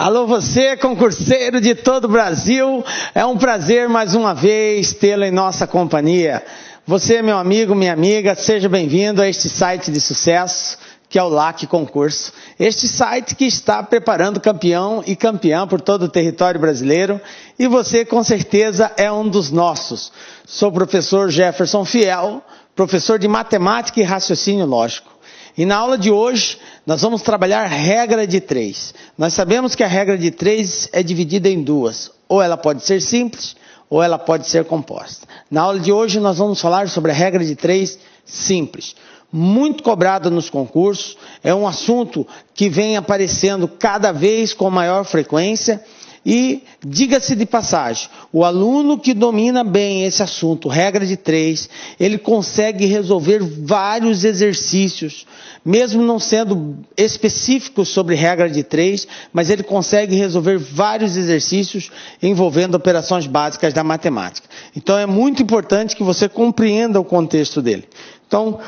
Alô você, concurseiro de todo o Brasil, é um prazer mais uma vez tê-lo em nossa companhia. Você, meu amigo, minha amiga, seja bem-vindo a este site de sucesso, que é o LAC Concurso. Este site que está preparando campeão e campeã por todo o território brasileiro, e você com certeza é um dos nossos. Sou o professor Jefferson Fiel, professor de matemática e raciocínio lógico. E na aula de hoje, nós vamos trabalhar regra de 3. Nós sabemos que a regra de 3 é dividida em duas. Ou ela pode ser simples, ou ela pode ser composta. Na aula de hoje, nós vamos falar sobre a regra de 3 simples. Muito cobrado nos concursos, é um assunto que vem aparecendo cada vez com maior frequência. E, diga-se de passagem, o aluno que domina bem esse assunto, regra de 3, ele consegue resolver vários exercícios, mesmo não sendo específicos sobre regra de 3, mas ele consegue resolver vários exercícios envolvendo operações básicas da matemática. Então é muito importante que você compreenda o contexto dele. Então,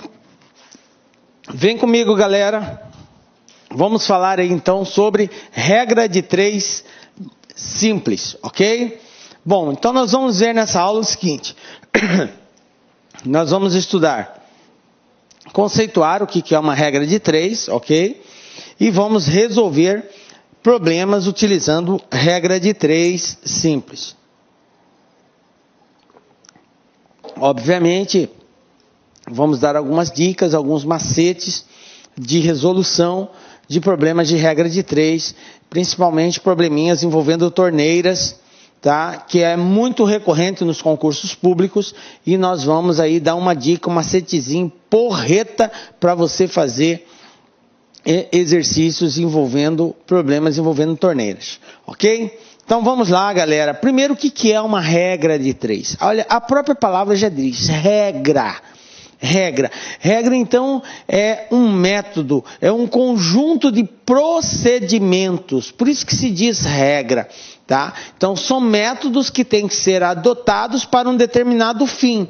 vem comigo, galera. Vamos falar aí então sobre regra de 3 simples, ok? Bom, então nós vamos ver nessa aula o seguinte. Nós vamos estudar, conceituar o que é uma regra de 3, ok? E vamos resolver problemas utilizando regra de 3 simples. Obviamente, vamos dar algumas dicas, alguns macetes de resolução de problemas de regra de 3, principalmente probleminhas envolvendo torneiras, tá? Que é muito recorrente nos concursos públicos, e nós vamos aí dar uma dica, um macetezinho porreta para você fazer exercícios envolvendo problemas envolvendo torneiras, ok? Então vamos lá, galera. Primeiro, o que é uma regra de 3? Olha, a própria palavra já diz, regra. Regra, então, é um método, é um conjunto de procedimentos, por isso que se diz regra, tá? Então, são métodos que têm que ser adotados para um determinado fim.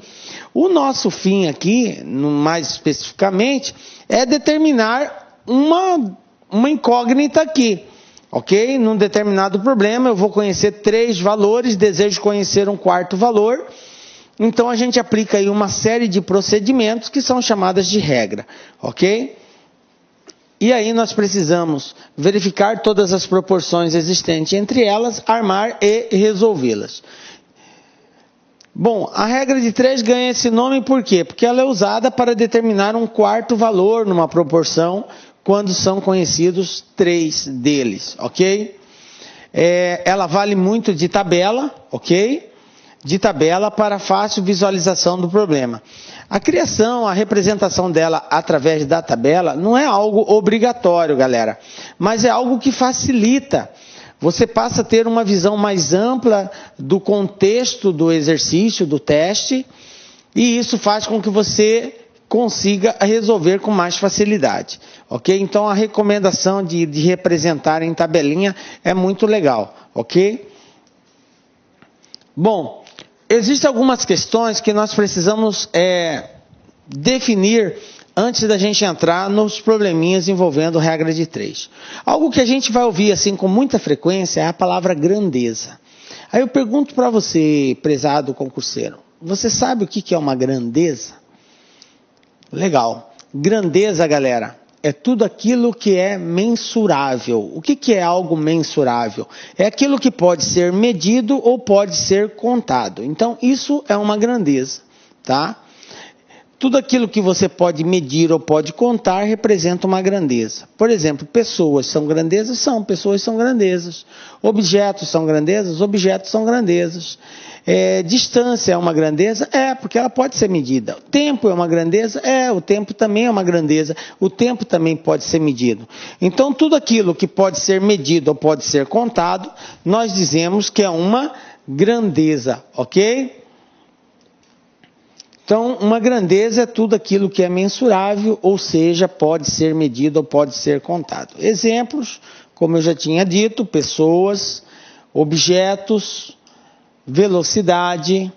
O nosso fim aqui, mais especificamente, é determinar uma incógnita aqui, ok? Num determinado problema, eu vou conhecer 3 valores, desejo conhecer um 4º valor. Então, a gente aplica aí uma série de procedimentos que são chamadas de regra, ok? E aí nós precisamos verificar todas as proporções existentes entre elas, armar e resolvê-las. Bom, a regra de 3 ganha esse nome por quê? Porque ela é usada para determinar um 4º valor numa proporção quando são conhecidos 3 deles, ok? Ela vale muito de tabela, ok? De tabela para fácil visualização do problema. A criação, a representação dela através da tabela não é algo obrigatório, galera, mas é algo que facilita. Você passa a ter uma visão mais ampla do contexto do exercício, do teste, e isso faz com que você consiga resolver com mais facilidade, ok? Então a recomendação de representar em tabelinha é muito legal, ok? Bom, existem algumas questões que nós precisamos definir antes da gente entrar nos probleminhas envolvendo regra de 3. Algo que a gente vai ouvir assim com muita frequência é a palavra grandeza. Aí eu pergunto para você, prezado concurseiro, você sabe o que é uma grandeza? Legal. Grandeza, galera, é tudo aquilo que é mensurável. O que é algo mensurável? É aquilo que pode ser medido ou pode ser contado. Então, isso é uma grandeza, tá? Tudo aquilo que você pode medir ou pode contar representa uma grandeza. Por exemplo, pessoas são grandezas? São, pessoas são grandezas. Objetos são grandezas? Objetos são grandezas. Distância é uma grandeza? Porque ela pode ser medida. Tempo é uma grandeza? O tempo também é uma grandeza. O tempo também pode ser medido. Então, tudo aquilo que pode ser medido ou pode ser contado, nós dizemos que é uma grandeza, ok? Então, uma grandeza é tudo aquilo que é mensurável, ou seja, pode ser medido ou pode ser contado. Exemplos, como eu já tinha dito, pessoas, objetos, velocidade,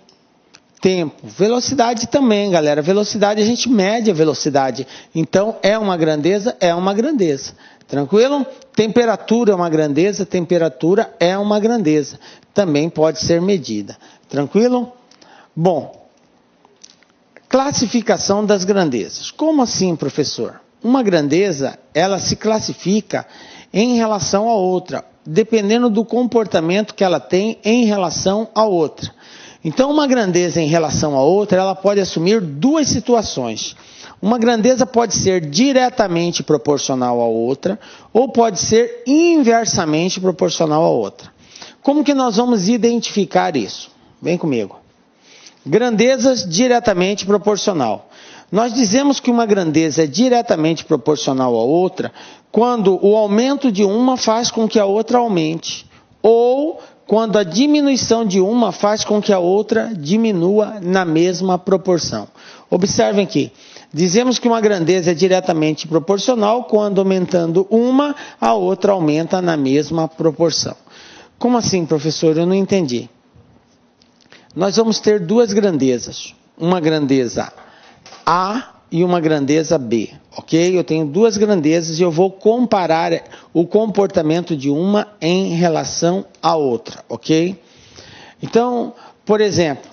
tempo. Velocidade também, galera. Velocidade, a gente mede a velocidade. Então, é uma grandeza? É uma grandeza. Tranquilo? Temperatura é uma grandeza, temperatura é uma grandeza. Também pode ser medida. Tranquilo? Bom, classificação das grandezas. Como assim, professor? Uma grandeza, ela se classifica em relação a outra, dependendo do comportamento que ela tem em relação a outra. Então, uma grandeza em relação a outra, ela pode assumir duas situações. Uma grandeza pode ser diretamente proporcional à outra, ou pode ser inversamente proporcional à outra. Como que nós vamos identificar isso? Vem comigo. Grandezas diretamente proporcional. Nós dizemos que uma grandeza é diretamente proporcional à outra quando o aumento de uma faz com que a outra aumente, ou quando a diminuição de uma faz com que a outra diminua na mesma proporção. Observem aqui. Dizemos que uma grandeza é diretamente proporcional quando aumentando uma, a outra aumenta na mesma proporção. Como assim, professor? Eu não entendi. Nós vamos ter duas grandezas. Uma grandeza A e uma grandeza B, ok? Eu tenho duas grandezas e eu vou comparar o comportamento de uma em relação à outra, ok? Então, por exemplo,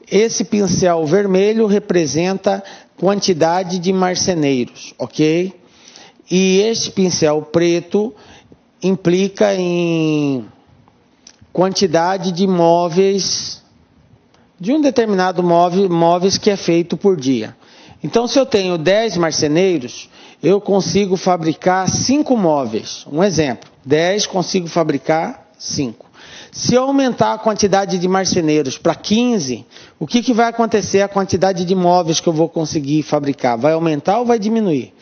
esse pincel vermelho representa quantidade de marceneiros, ok? E este pincel preto implica em quantidade de móveis, de um determinado móveis que é feito por dia. Então, se eu tenho 10 marceneiros, eu consigo fabricar 5 móveis. Um exemplo, 10 consigo fabricar 5. Se eu aumentar a quantidade de marceneiros para 15, o que vai acontecer? A quantidade de móveis que eu vou conseguir fabricar vai aumentar ou vai diminuir?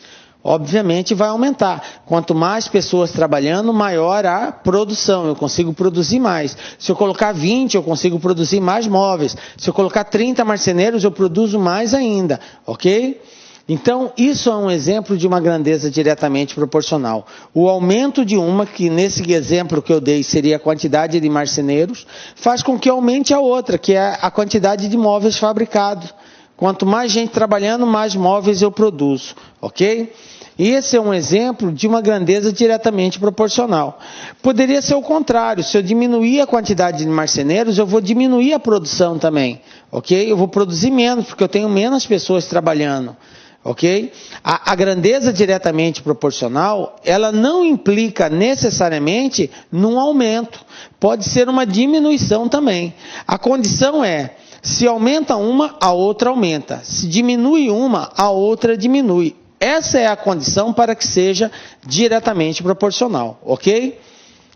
Obviamente vai aumentar. Quanto mais pessoas trabalhando, maior a produção. Eu consigo produzir mais. Se eu colocar 20, eu consigo produzir mais móveis. Se eu colocar 30 marceneiros, eu produzo mais ainda. Ok? Então, isso é um exemplo de uma grandeza diretamente proporcional. O aumento de uma, que nesse exemplo que eu dei seria a quantidade de marceneiros, faz com que aumente a outra, que é a quantidade de móveis fabricados. Quanto mais gente trabalhando, mais móveis eu produzo, ok? E esse é um exemplo de uma grandeza diretamente proporcional. Poderia ser o contrário, se eu diminuir a quantidade de marceneiros, eu vou diminuir a produção também, ok? Eu vou produzir menos, porque eu tenho menos pessoas trabalhando, ok? A grandeza diretamente proporcional, ela não implica necessariamente num aumento, pode ser uma diminuição também. A condição é, se aumenta uma, a outra aumenta. Se diminui uma, a outra diminui. Essa é a condição para que seja diretamente proporcional, ok?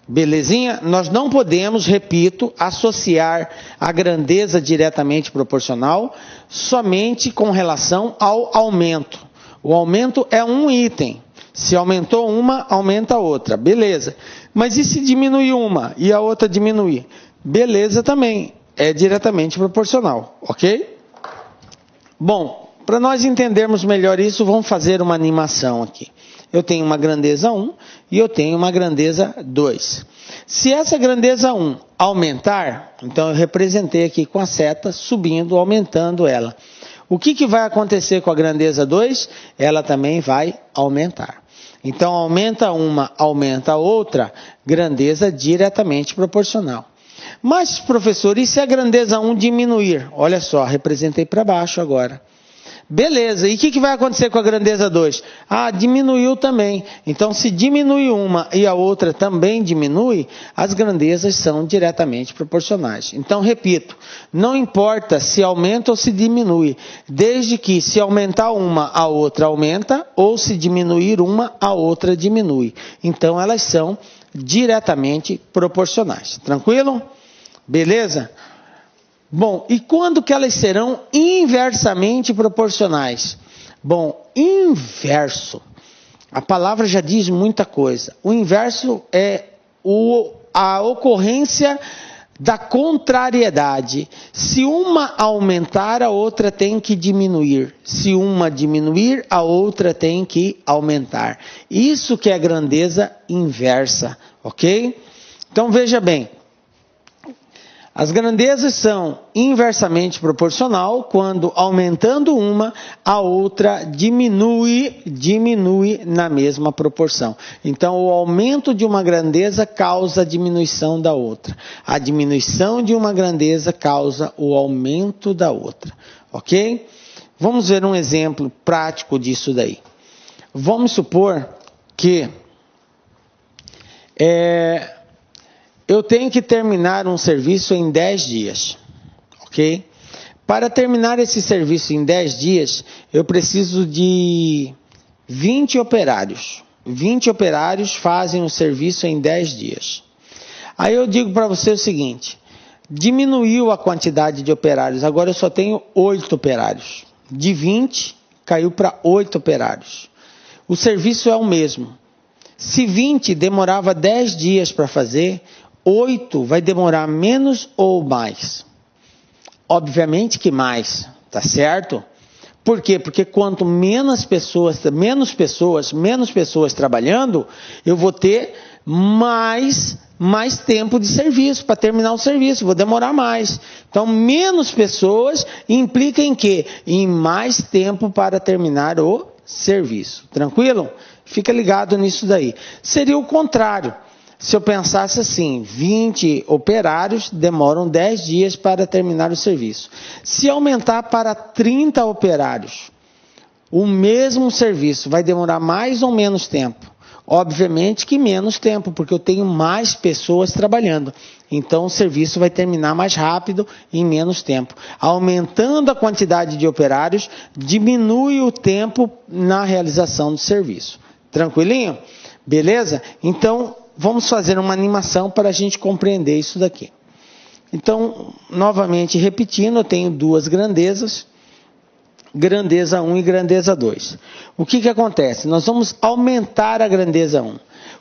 Belezinha? Nós não podemos, repito, associar a grandeza diretamente proporcional somente com relação ao aumento. O aumento é um item. Se aumentou uma, aumenta a outra. Beleza. Mas e se diminuir uma e a outra diminuir? Beleza também. É diretamente proporcional, ok? Bom, para nós entendermos melhor isso, vamos fazer uma animação aqui. Eu tenho uma grandeza 1 e eu tenho uma grandeza 2. Se essa grandeza 1 aumentar, então eu representei aqui com a seta subindo, aumentando ela. O que vai acontecer com a grandeza 2? Ela também vai aumentar. Então aumenta uma, aumenta a outra, grandeza diretamente proporcional. Mas, professor, e se a grandeza 1 diminuir? Olha só, representei para baixo agora. Beleza, e o que vai acontecer com a grandeza 2? Ah, diminuiu também. Então, se diminui uma e a outra também diminui, as grandezas são diretamente proporcionais. Então, repito, não importa se aumenta ou se diminui, desde que se aumentar uma, a outra aumenta, ou se diminuir uma, a outra diminui. Então, elas são diretamente proporcionais. Tranquilo? Beleza? Bom, e quando que elas serão inversamente proporcionais? Bom, inverso. A palavra já diz muita coisa. O inverso é a ocorrência da contrariedade. Se uma aumentar, a outra tem que diminuir. Se uma diminuir, a outra tem que aumentar. Isso que é grandeza inversa, ok? Então veja bem. As grandezas são inversamente proporcional quando, aumentando uma, a outra diminui na mesma proporção. Então, o aumento de uma grandeza causa a diminuição da outra. A diminuição de uma grandeza causa o aumento da outra. Ok? Vamos ver um exemplo prático disso daí. Vamos supor que eu tenho que terminar um serviço em 10 dias, ok? Para terminar esse serviço em 10 dias, eu preciso de 20 operários. 20 operários fazem o serviço em 10 dias. Aí eu digo para você o seguinte, diminuiu a quantidade de operários, agora eu só tenho 8 operários. De 20, caiu para 8 operários. O serviço é o mesmo. Se 20 demorava 10 dias para fazer, 8 vai demorar menos ou mais? Obviamente que mais, tá certo? Por quê? Porque quanto menos pessoas trabalhando, eu vou ter mais tempo de serviço para terminar o serviço, vou demorar mais. Então, menos pessoas implica em quê? Em mais tempo para terminar o serviço. Tranquilo? Fica ligado nisso daí. Seria o contrário. Se eu pensasse assim, 20 operários demoram 10 dias para terminar o serviço. Se aumentar para 30 operários, o mesmo serviço vai demorar mais ou menos tempo? Obviamente que menos tempo, porque eu tenho mais pessoas trabalhando. Então o serviço vai terminar mais rápido em menos tempo. Aumentando a quantidade de operários, diminui o tempo na realização do serviço. Tranquilinho? Beleza? Então, vamos fazer uma animação para a gente compreender isso daqui. Então, novamente repetindo, eu tenho duas grandezas, grandeza 1 e grandeza 2. O que acontece? Nós vamos aumentar a grandeza 1.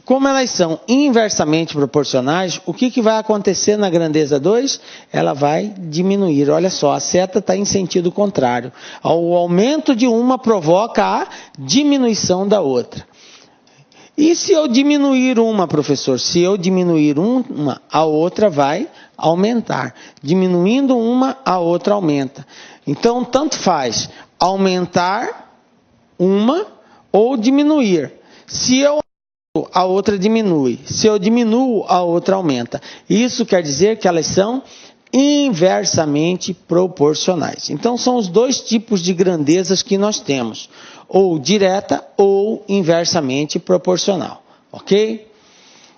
Como elas são inversamente proporcionais, o que vai acontecer na grandeza 2? Ela vai diminuir. Olha só, a seta está em sentido contrário. O aumento de uma provoca a diminuição da outra. E se eu diminuir uma, professor? Se eu diminuir uma, a outra vai aumentar. Diminuindo uma, a outra aumenta. Então, tanto faz aumentar uma ou diminuir. Se eu aumento, a outra diminui. Se eu diminuo, a outra aumenta. Isso quer dizer que elas são inversamente proporcionais. Então, são os dois tipos de grandezas que nós temos. Ou direta ou inversamente proporcional. Ok?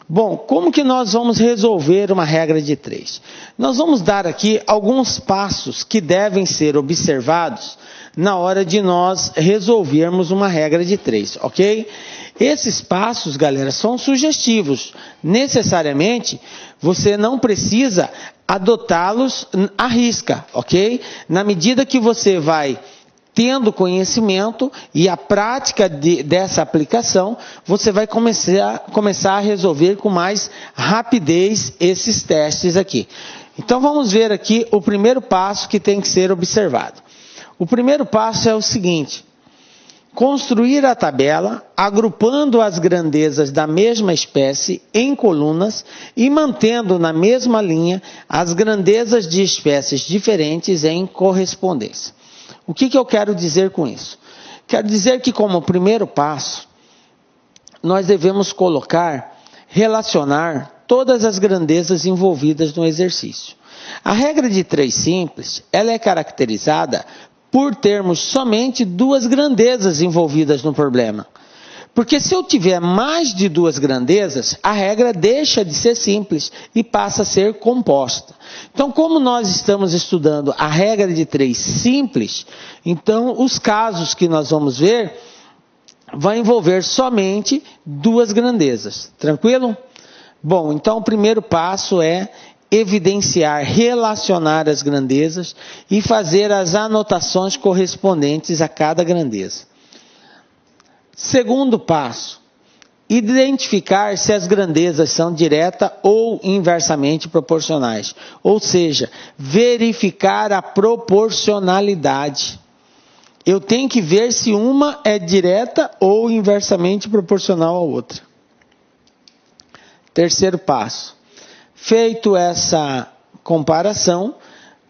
Bom, como que nós vamos resolver uma regra de 3? Nós vamos dar aqui alguns passos que devem ser observados na hora de nós resolvermos uma regra de 3, ok? Esses passos, galera, são sugestivos. Necessariamente, você não precisa adotá-los à risca, ok? Na medida que você vai tendo conhecimento e a prática dessa aplicação, você vai começar a resolver com mais rapidez esses testes aqui. Então vamos ver aqui o primeiro passo que tem que ser observado. O primeiro passo é o seguinte: construir a tabela agrupando as grandezas da mesma espécie em colunas e mantendo na mesma linha as grandezas de espécies diferentes em correspondência. O que eu quero dizer com isso? Quero dizer que, como primeiro passo, nós devemos relacionar todas as grandezas envolvidas no exercício. A regra de 3 simples, ela é caracterizada por termos somente duas grandezas envolvidas no problema. Porque se eu tiver mais de duas grandezas, a regra deixa de ser simples e passa a ser composta. Então, como nós estamos estudando a regra de 3 simples, então os casos que nós vamos ver vão envolver somente duas grandezas. Tranquilo? Bom, então o primeiro passo é evidenciar, relacionar as grandezas e fazer as anotações correspondentes a cada grandeza. Segundo passo, identificar se as grandezas são direta ou inversamente proporcionais. Ou seja, verificar a proporcionalidade. Eu tenho que ver se uma é direta ou inversamente proporcional à outra. Terceiro passo, feito essa comparação,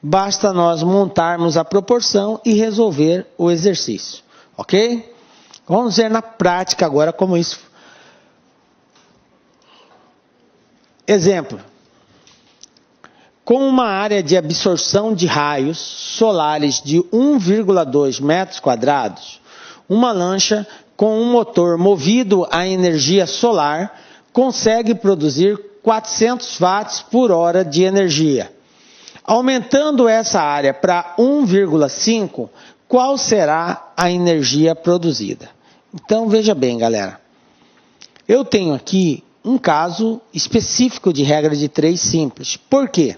basta nós montarmos a proporção e resolver o exercício, ok? Vamos ver na prática agora como isso. Exemplo. Com uma área de absorção de raios solares de 1,2 metros quadrados, uma lancha com um motor movido a energia solar consegue produzir 400 watts por hora de energia. Aumentando essa área para 1,5, qual será a energia produzida? Então veja bem, galera. Eu tenho aqui um caso específico de regra de 3 simples. Por quê?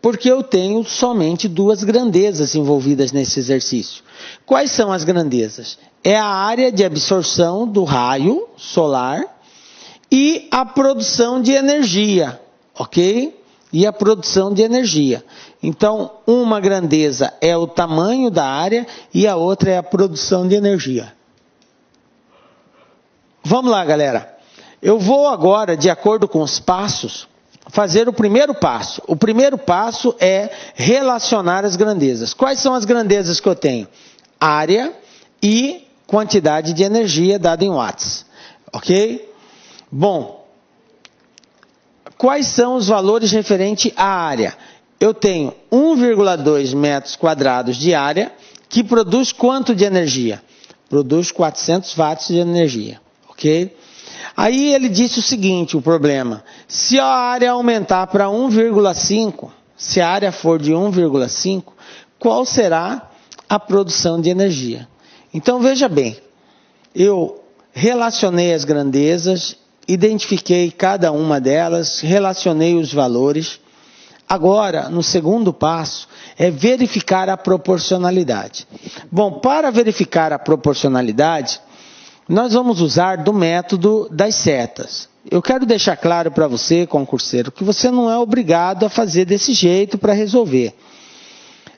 Porque eu tenho somente 2 grandezas envolvidas nesse exercício. Quais são as grandezas? É a área de absorção do raio solar e a produção de energia, ok? E a produção de energia. Então, uma grandeza é o tamanho da área e a outra é a produção de energia. Vamos lá, galera. Eu vou agora, de acordo com os passos, fazer o primeiro passo. O primeiro passo é relacionar as grandezas. Quais são as grandezas que eu tenho? Área e quantidade de energia dada em watts. Ok? Bom, quais são os valores referentes à área? Eu tenho 1,2 metros quadrados de área, que produz quanto de energia? Produz 400 watts de energia. Ok? Aí ele disse o seguinte, o problema. Se a área aumentar para 1,5, se a área for de 1,5, qual será a produção de energia? Então veja bem, eu relacionei as grandezas, identifiquei cada uma delas, relacionei os valores. Agora, no segundo passo, é verificar a proporcionalidade. Bom, para verificar a proporcionalidade, nós vamos usar do método das setas. Eu quero deixar claro para você, concurseiro, que você não é obrigado a fazer desse jeito para resolver.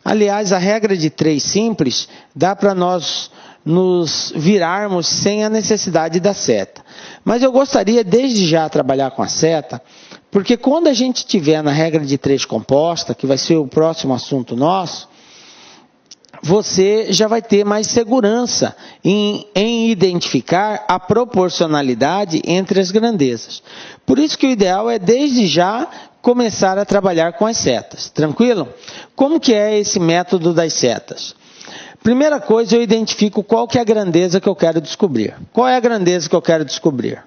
Aliás, a regra de 3 simples dá para nós nos virarmos sem a necessidade da seta. Mas eu gostaria desde já trabalhar com a seta, porque quando a gente estiver na regra de 3 composta, que vai ser o próximo assunto nosso, você já vai ter mais segurança em identificar a proporcionalidade entre as grandezas. Por isso que o ideal é desde já começar a trabalhar com as setas. Tranquilo? Como que é esse método das setas? Primeira coisa, eu identifico qual que é a grandeza que eu quero descobrir. Qual é a grandeza que eu quero descobrir?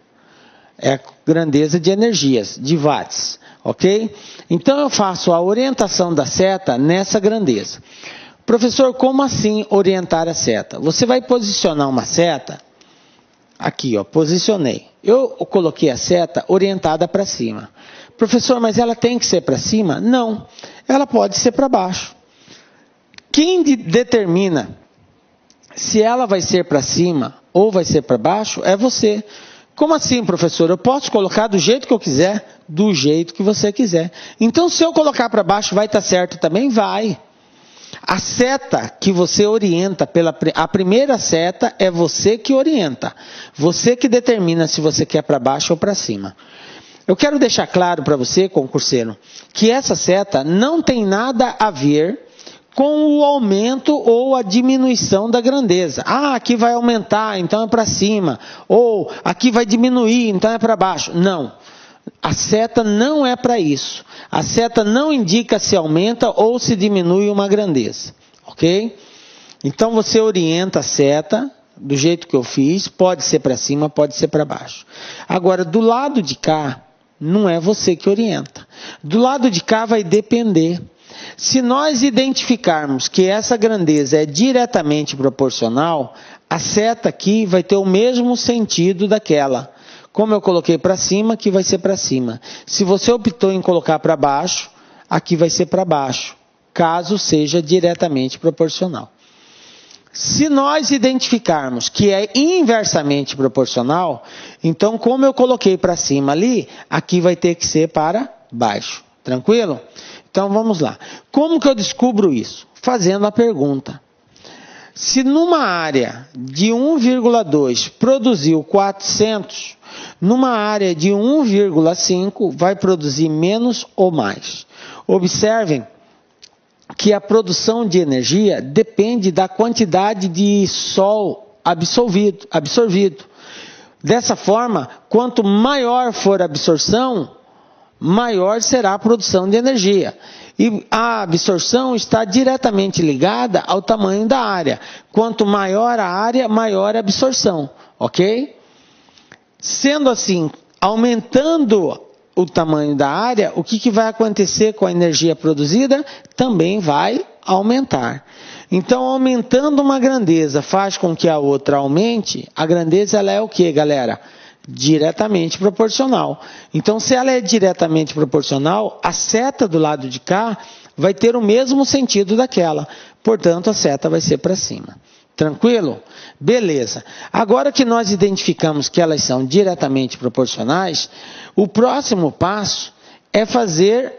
É a grandeza de energias, de watts, ok? Então eu faço a orientação da seta nessa grandeza. Professor, como assim orientar a seta? Você vai posicionar uma seta, aqui ó, posicionei. Eu coloquei a seta orientada para cima. Professor, mas ela tem que ser para cima? Não, ela pode ser para baixo. Quem determina se ela vai ser para cima ou vai ser para baixo é você. Como assim, professor? Eu posso colocar do jeito que eu quiser? Do jeito que você quiser. Então, se eu colocar para baixo, vai estar certo também? Vai. A seta que você orienta, a primeira seta é você que orienta. Você que determina se você quer para baixo ou para cima. Eu quero deixar claro para você, concurseiro, que essa seta não tem nada a ver com o aumento ou a diminuição da grandeza. Ah, aqui vai aumentar, então é para cima. Ou aqui vai diminuir, então é para baixo. Não. A seta não é para isso. A seta não indica se aumenta ou se diminui uma grandeza. Ok? Então você orienta a seta do jeito que eu fiz. Pode ser para cima, pode ser para baixo. Agora, do lado de cá, não é você que orienta. Do lado de cá vai depender. Se nós identificarmos que essa grandeza é diretamente proporcional, a seta aqui vai ter o mesmo sentido daquela. Como eu coloquei para cima, aqui vai ser para cima. Se você optou em colocar para baixo, aqui vai ser para baixo, caso seja diretamente proporcional. Se nós identificarmos que é inversamente proporcional, então como eu coloquei para cima ali, aqui vai ter que ser para baixo. Tranquilo? Então vamos lá. Como que eu descubro isso? Fazendo a pergunta. Se numa área de 1,2 produziu 400, Numa área de 1,5 vai produzir menos ou mais. Observem que a produção de energia depende da quantidade de sol absorvido. Dessa forma, quanto maior for a absorção, maior será a produção de energia. E a absorção está diretamente ligada ao tamanho da área. Quanto maior a área, maior a absorção, ok? Sendo assim, aumentando o tamanho da área, o que vai acontecer com a energia produzida? Também vai aumentar. Então, aumentando uma grandeza faz com que a outra aumente. A grandeza ela é o que, galera? Diretamente proporcional. Então, se ela é diretamente proporcional, a seta do lado de cá vai ter o mesmo sentido daquela. Portanto, a seta vai ser para cima. Tranquilo? Beleza. Agora que nós identificamos que elas são diretamente proporcionais, o próximo passo é fazer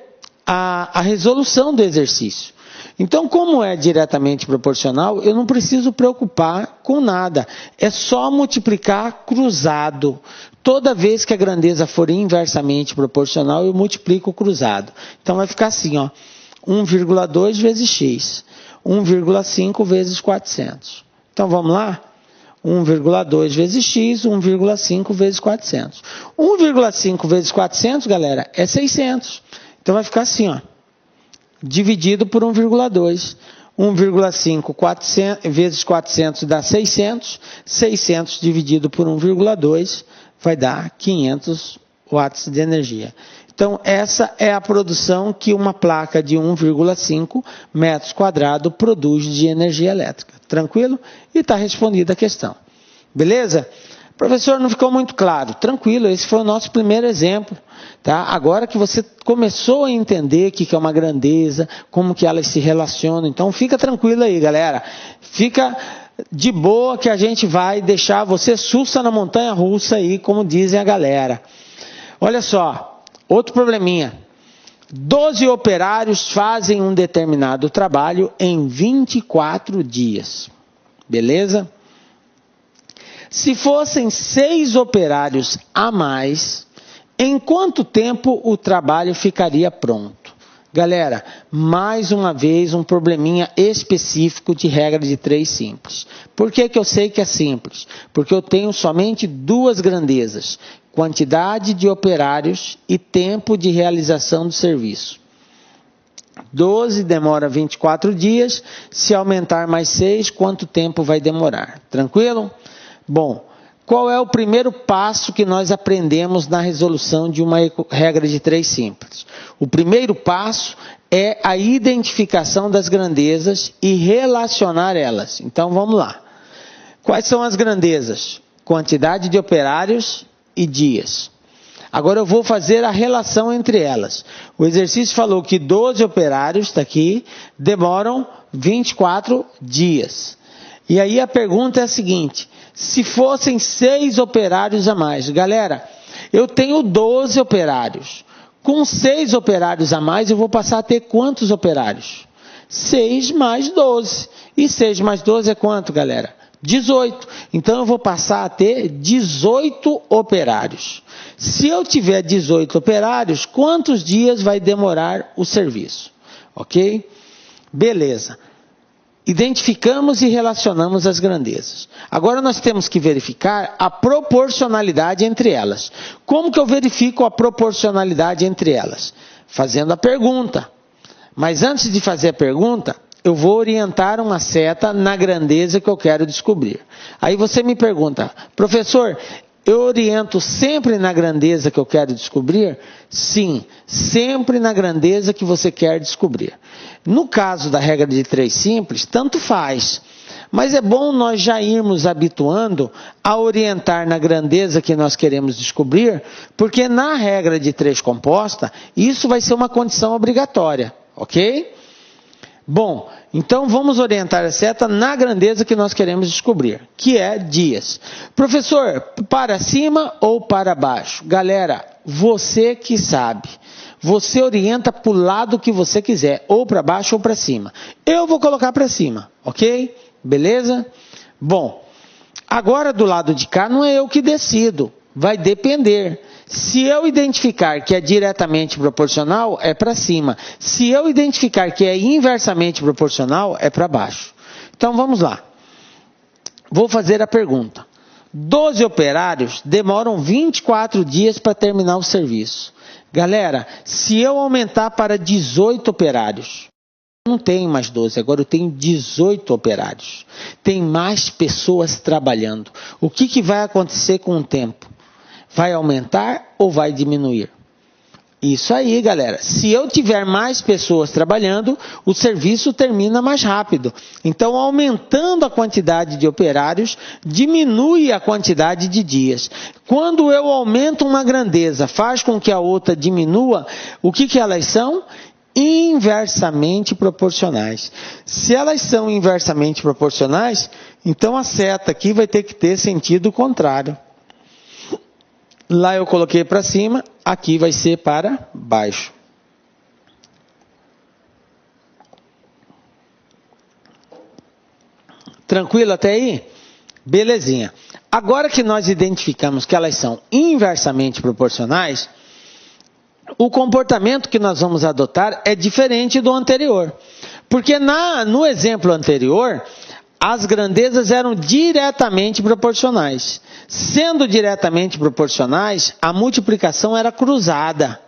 a resolução do exercício. Então, como é diretamente proporcional, eu não preciso preocupar com nada. É só multiplicar cruzado. Toda vez que a grandeza for inversamente proporcional, eu multiplico cruzado. Então, vai ficar assim, ó, 1,2 vezes x, 1,5 vezes 400. Então, vamos lá? 1,2 vezes x, 1,5 vezes 400. 1,5 vezes 400, galera, é 600. Então, vai ficar assim, ó, dividido por 1,2. 1,5 vezes 400 dá 600. 600 dividido por 1,2 vai dar 500 watts de energia. Então, essa é a produção que uma placa de 1,5 metros quadrados produz de energia elétrica. Tranquilo? E está respondida a questão. Beleza? Professor, não ficou muito claro. Tranquilo, esse foi o nosso primeiro exemplo. Tá? Agora que você começou a entender o que é uma grandeza, como que elas se relacionam, então fica tranquilo aí, galera. Fica de boa que a gente vai deixar você sussa na montanha russa aí, como dizem a galera. Olha só, outro probleminha. 12 operários fazem um determinado trabalho em 24 dias. Beleza? Se fossem 6 operários a mais, em quanto tempo o trabalho ficaria pronto? Galera, mais uma vez um probleminha específico de regra de 3 simples. Por que eu sei que é simples? Porque eu tenho somente 2 grandezas: quantidade de operários e tempo de realização do serviço. 12 demora 24 dias, se aumentar mais 6, quanto tempo vai demorar? Tranquilo? Bom, qual é o primeiro passo que nós aprendemos na resolução de uma regra de 3 simples? O primeiro passo é a identificação das grandezas e relacionar elas. Então, vamos lá. Quais são as grandezas? Quantidade de operários e dias. Agora eu vou fazer a relação entre elas. O exercício falou que 12 operários, está aqui, demoram 24 dias. E aí a pergunta é a seguinte: se fossem 6 operários a mais, galera, eu tenho 12 operários. Com 6 operários a mais, eu vou passar a ter quantos operários? 6 mais 12. E 6 mais 12 é quanto, galera? 18. Então, eu vou passar a ter 18 operários. Se eu tiver 18 operários, quantos dias vai demorar o serviço? Ok? Beleza. Identificamos e relacionamos as grandezas. Agora nós temos que verificar a proporcionalidade entre elas. Como que eu verifico a proporcionalidade entre elas? Fazendo a pergunta. Mas antes de fazer a pergunta, eu vou orientar uma seta na grandeza que eu quero descobrir. Aí você me pergunta: professor, eu oriento sempre na grandeza que eu quero descobrir? Sim, sempre na grandeza que você quer descobrir. No caso da regra de 3 simples, tanto faz. Mas é bom nós já irmos habituando a orientar na grandeza que nós queremos descobrir, porque na regra de 3 composta, isso vai ser uma condição obrigatória, ok? Bom, então vamos orientar a seta na grandeza que nós queremos descobrir, que é dias. Professor, para cima ou para baixo? Galera, você que sabe. Você orienta para o lado que você quiser, ou para baixo ou para cima. Eu vou colocar para cima, ok? Beleza? Bom, agora do lado de cá não é eu que decido. Vai depender. Se eu identificar que é diretamente proporcional, é para cima. Se eu identificar que é inversamente proporcional, é para baixo. Então vamos lá. Vou fazer a pergunta. 12 operários demoram 24 dias para terminar o serviço. Galera, se eu aumentar para 18 operários, eu não tenho mais 12, agora eu tenho 18 operários. Tem mais pessoas trabalhando. O que vai acontecer com o tempo? Vai aumentar ou vai diminuir? Isso aí, galera. Se eu tiver mais pessoas trabalhando, o serviço termina mais rápido. Então, aumentando a quantidade de operários, diminui a quantidade de dias. Quando eu aumento uma grandeza, faz com que a outra diminua, o que elas são? Inversamente proporcionais. Se elas são inversamente proporcionais, então a seta aqui vai ter que ter sentido contrário. Lá eu coloquei para cima, aqui vai ser para baixo. Tranquilo até aí? Belezinha. Agora que nós identificamos que elas são inversamente proporcionais, o comportamento que nós vamos adotar é diferente do anterior. Porque no exemplo anterior, as grandezas eram diretamente proporcionais. Sendo diretamente proporcionais, a multiplicação era cruzada.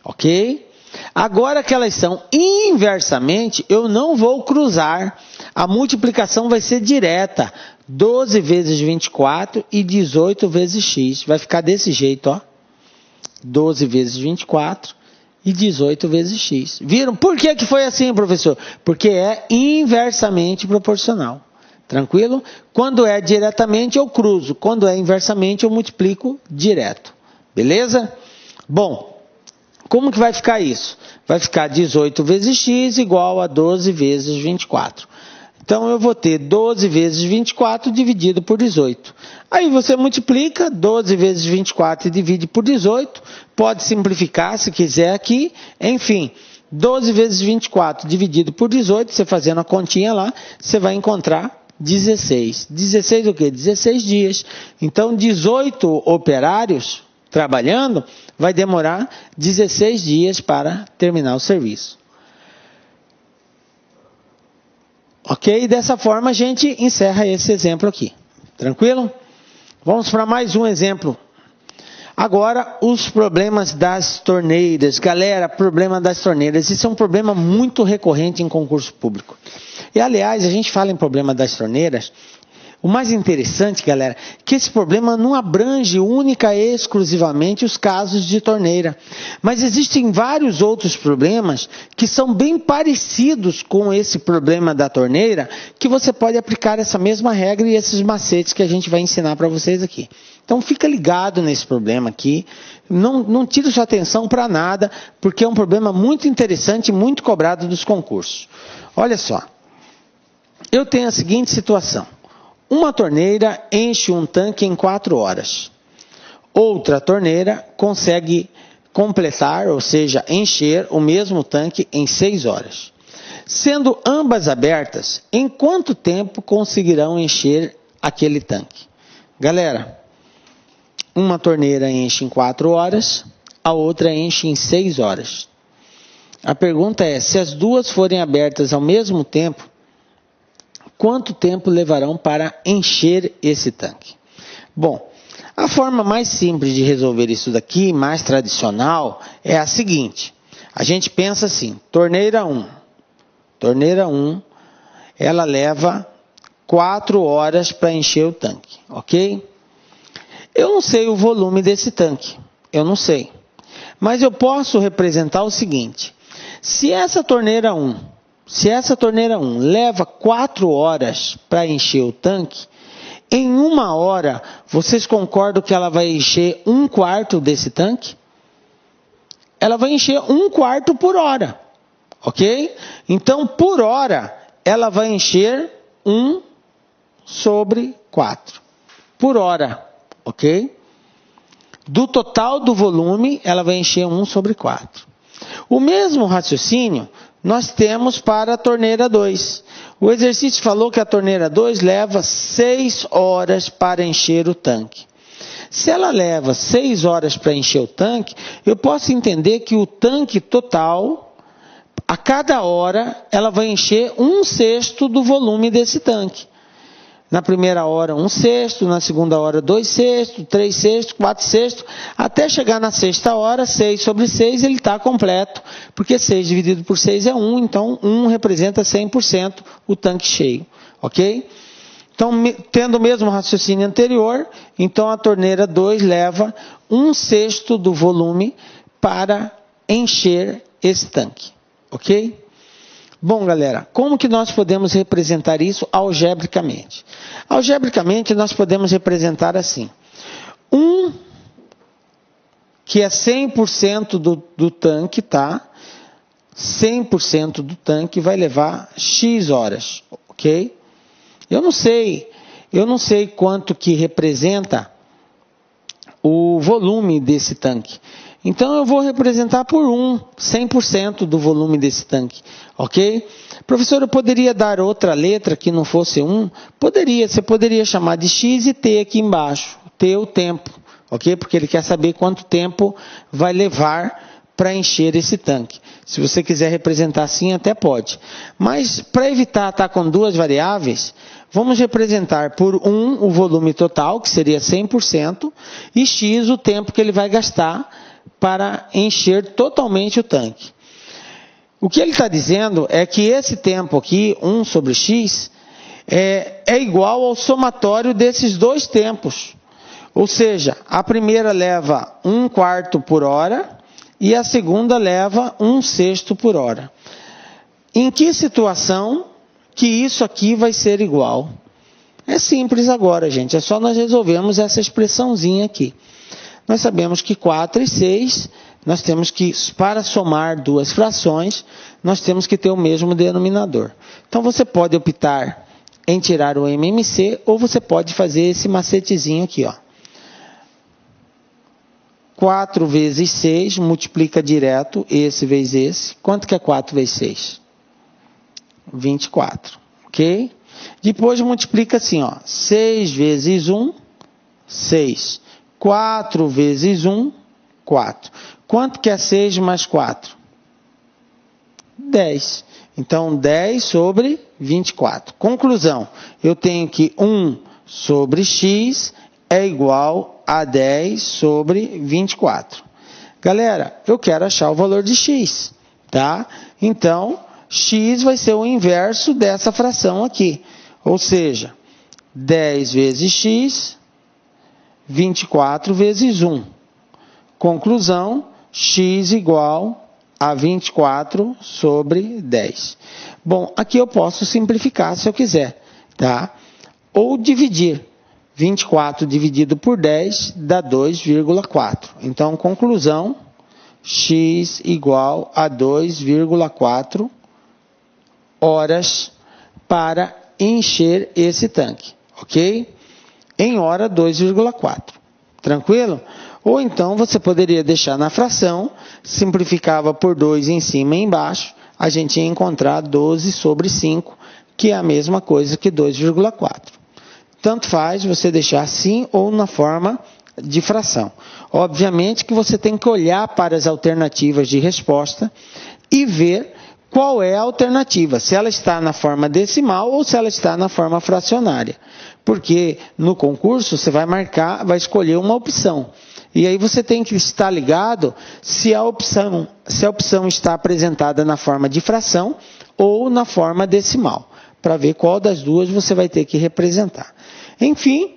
Ok? Agora que elas são inversamente, eu não vou cruzar. A multiplicação vai ser direta. 12 vezes 24 e 18 vezes x. Vai ficar desse jeito, ó. 12 vezes 24 e 18 vezes x. Viram? Por que foi assim, professor? Porque é inversamente proporcional. Tranquilo? Quando é diretamente, eu cruzo. Quando é inversamente, eu multiplico direto. Beleza? Bom, como que vai ficar isso? Vai ficar 18 vezes x igual a 12 vezes 24. Então, eu vou ter 12 vezes 24 dividido por 18. Aí você multiplica 12 vezes 24 e divide por 18. Pode simplificar se quiser aqui. Enfim, 12 vezes 24 dividido por 18, você fazendo a continha lá, você vai encontrar 16. 16 o quê? 16 dias. Então, 18 operários trabalhando vai demorar 16 dias para terminar o serviço. Ok? Dessa forma a gente encerra esse exemplo aqui. Tranquilo? Vamos para mais um exemplo. Agora, os problemas das torneiras. Galera, problema das torneiras. Isso é um problema muito recorrente em concurso público. E, aliás, a gente fala em problema das torneiras. O mais interessante, galera, é que esse problema não abrange única e exclusivamente os casos de torneira. Mas existem vários outros problemas que são bem parecidos com esse problema da torneira, que você pode aplicar essa mesma regra e esses macetes que a gente vai ensinar para vocês aqui. Então fica ligado nesse problema aqui, não tire sua atenção para nada, porque é um problema muito interessante e muito cobrado dos concursos. Olha só, eu tenho a seguinte situação. Uma torneira enche um tanque em 4 horas. Outra torneira consegue completar, ou seja, encher o mesmo tanque em 6 horas. Sendo ambas abertas, em quanto tempo conseguirão encher aquele tanque? Galera, uma torneira enche em 4 horas, a outra enche em 6 horas. A pergunta é, se as duas forem abertas ao mesmo tempo, quanto tempo levarão para encher esse tanque? Bom, a forma mais simples de resolver isso daqui, mais tradicional, é a seguinte. A gente pensa assim, torneira 1. Torneira 1, ela leva 4 horas para encher o tanque, ok? Eu não sei o volume desse tanque, eu não sei. Mas eu posso representar o seguinte, se essa torneira 1 leva 4 horas para encher o tanque, em 1 hora, vocês concordam que ela vai encher 1/4 desse tanque? Ela vai encher 1/4 por hora, ok? Então, por hora, ela vai encher 1/4 por hora, ok? Do total do volume, ela vai encher 1/4. O mesmo raciocínio nós temos para a torneira 2. O exercício falou que a torneira 2 leva 6 horas para encher o tanque. Se ela leva 6 horas para encher o tanque, eu posso entender que o tanque total, a cada hora, ela vai encher 1/6 do volume desse tanque. Na primeira hora, 1/6, na segunda hora, 2/6, 3/6, 4/6, até chegar na sexta hora, 6/6, ele está completo, porque 6 dividido por 6 é 1, então 1 representa 100% o tanque cheio, ok? Então, tendo o mesmo raciocínio anterior, então a torneira 2 leva 1/6 do volume para encher esse tanque, ok? Bom, galera, como que nós podemos representar isso algebricamente? Algebricamente, nós podemos representar assim. 1, que é 100% do tanque, tá? 100% do tanque vai levar X horas, ok? Eu não sei quanto que representa o volume desse tanque. Então, eu vou representar por 100% do volume desse tanque, ok? Professor, eu poderia dar outra letra que não fosse 1? Poderia, você poderia chamar de X e T aqui embaixo, T o tempo, ok? Porque ele quer saber quanto tempo vai levar para encher esse tanque. Se você quiser representar assim, até pode. Mas, para evitar estar com duas variáveis, vamos representar por 1 o volume total, que seria 100%, e X o tempo que ele vai gastar para encher totalmente o tanque. O que ele está dizendo é que esse tempo aqui, 1/x, é igual ao somatório desses dois tempos. Ou seja, a primeira leva 1/4 por hora e a segunda leva 1/6 por hora. Em que situação que isso aqui vai ser igual? É simples agora, gente. É só nós resolvermos essa expressãozinha aqui. Nós sabemos que 4 e 6, nós temos que, para somar duas frações, nós temos que ter o mesmo denominador. Então, você pode optar em tirar o MMC, ou você pode fazer esse macetezinho aqui, ó. 4 vezes 6, multiplica direto, esse vezes esse. Quanto que é 4 vezes 6? 24, ok? Depois multiplica assim, ó. 6 vezes 1, 6. 4 vezes 1, 4. Quanto que é 6 mais 4? 10. Então, 10/24. Conclusão, eu tenho que 1/x é igual a 10/24. Galera, eu quero achar o valor de x, tá? Então, x vai ser o inverso dessa fração aqui. Ou seja, 10 vezes x, 24 vezes 1. Conclusão, x igual a 24/10. Bom, aqui eu posso simplificar se eu quiser, tá? Ou dividir. 24 dividido por 10 dá 2,4. Então, conclusão, x igual a 2,4 horas para encher esse tanque, ok? Em hora, 2,4. Tranquilo? Ou então, você poderia deixar na fração, simplificava por 2 em cima e embaixo, a gente ia encontrar 12/5, que é a mesma coisa que 2,4. Tanto faz você deixar assim ou na forma de fração. Obviamente que você tem que olhar para as alternativas de resposta e ver qual é a alternativa, se ela está na forma decimal ou se ela está na forma fracionária. Porque no concurso você vai escolher uma opção. E aí você tem que estar ligado se a opção está apresentada na forma de fração ou na forma decimal, para ver qual das duas você vai ter que representar. Enfim,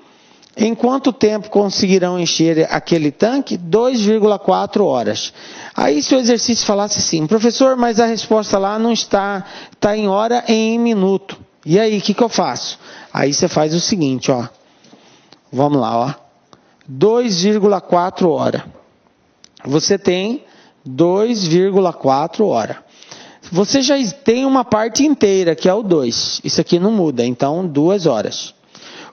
em quanto tempo conseguirão encher aquele tanque? 2,4 horas. Aí se o exercício falasse assim, professor, mas a resposta lá não está em hora e em minuto. E aí, o que eu faço? Aí você faz o seguinte, ó. Vamos lá, ó. 2,4 horas. Você tem 2,4 horas. Você já tem uma parte inteira, que é o 2. Isso aqui não muda, então 2 horas.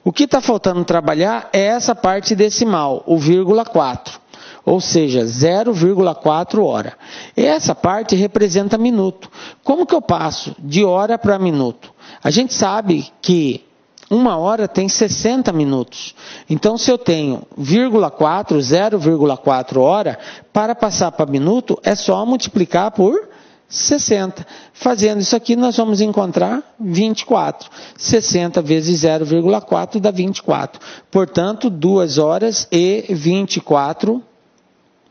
O que está faltando trabalhar é essa parte decimal, o 0,4. Ou seja, 0,4 hora. Essa parte representa minuto. Como que eu passo de hora para minuto? A gente sabe que 1 hora tem 60 minutos. Então, se eu tenho 0,4 hora, para passar para minuto, é só multiplicar por 60. Fazendo isso aqui, nós vamos encontrar 24. 60 vezes 0,4 dá 24. Portanto, 2 horas e 24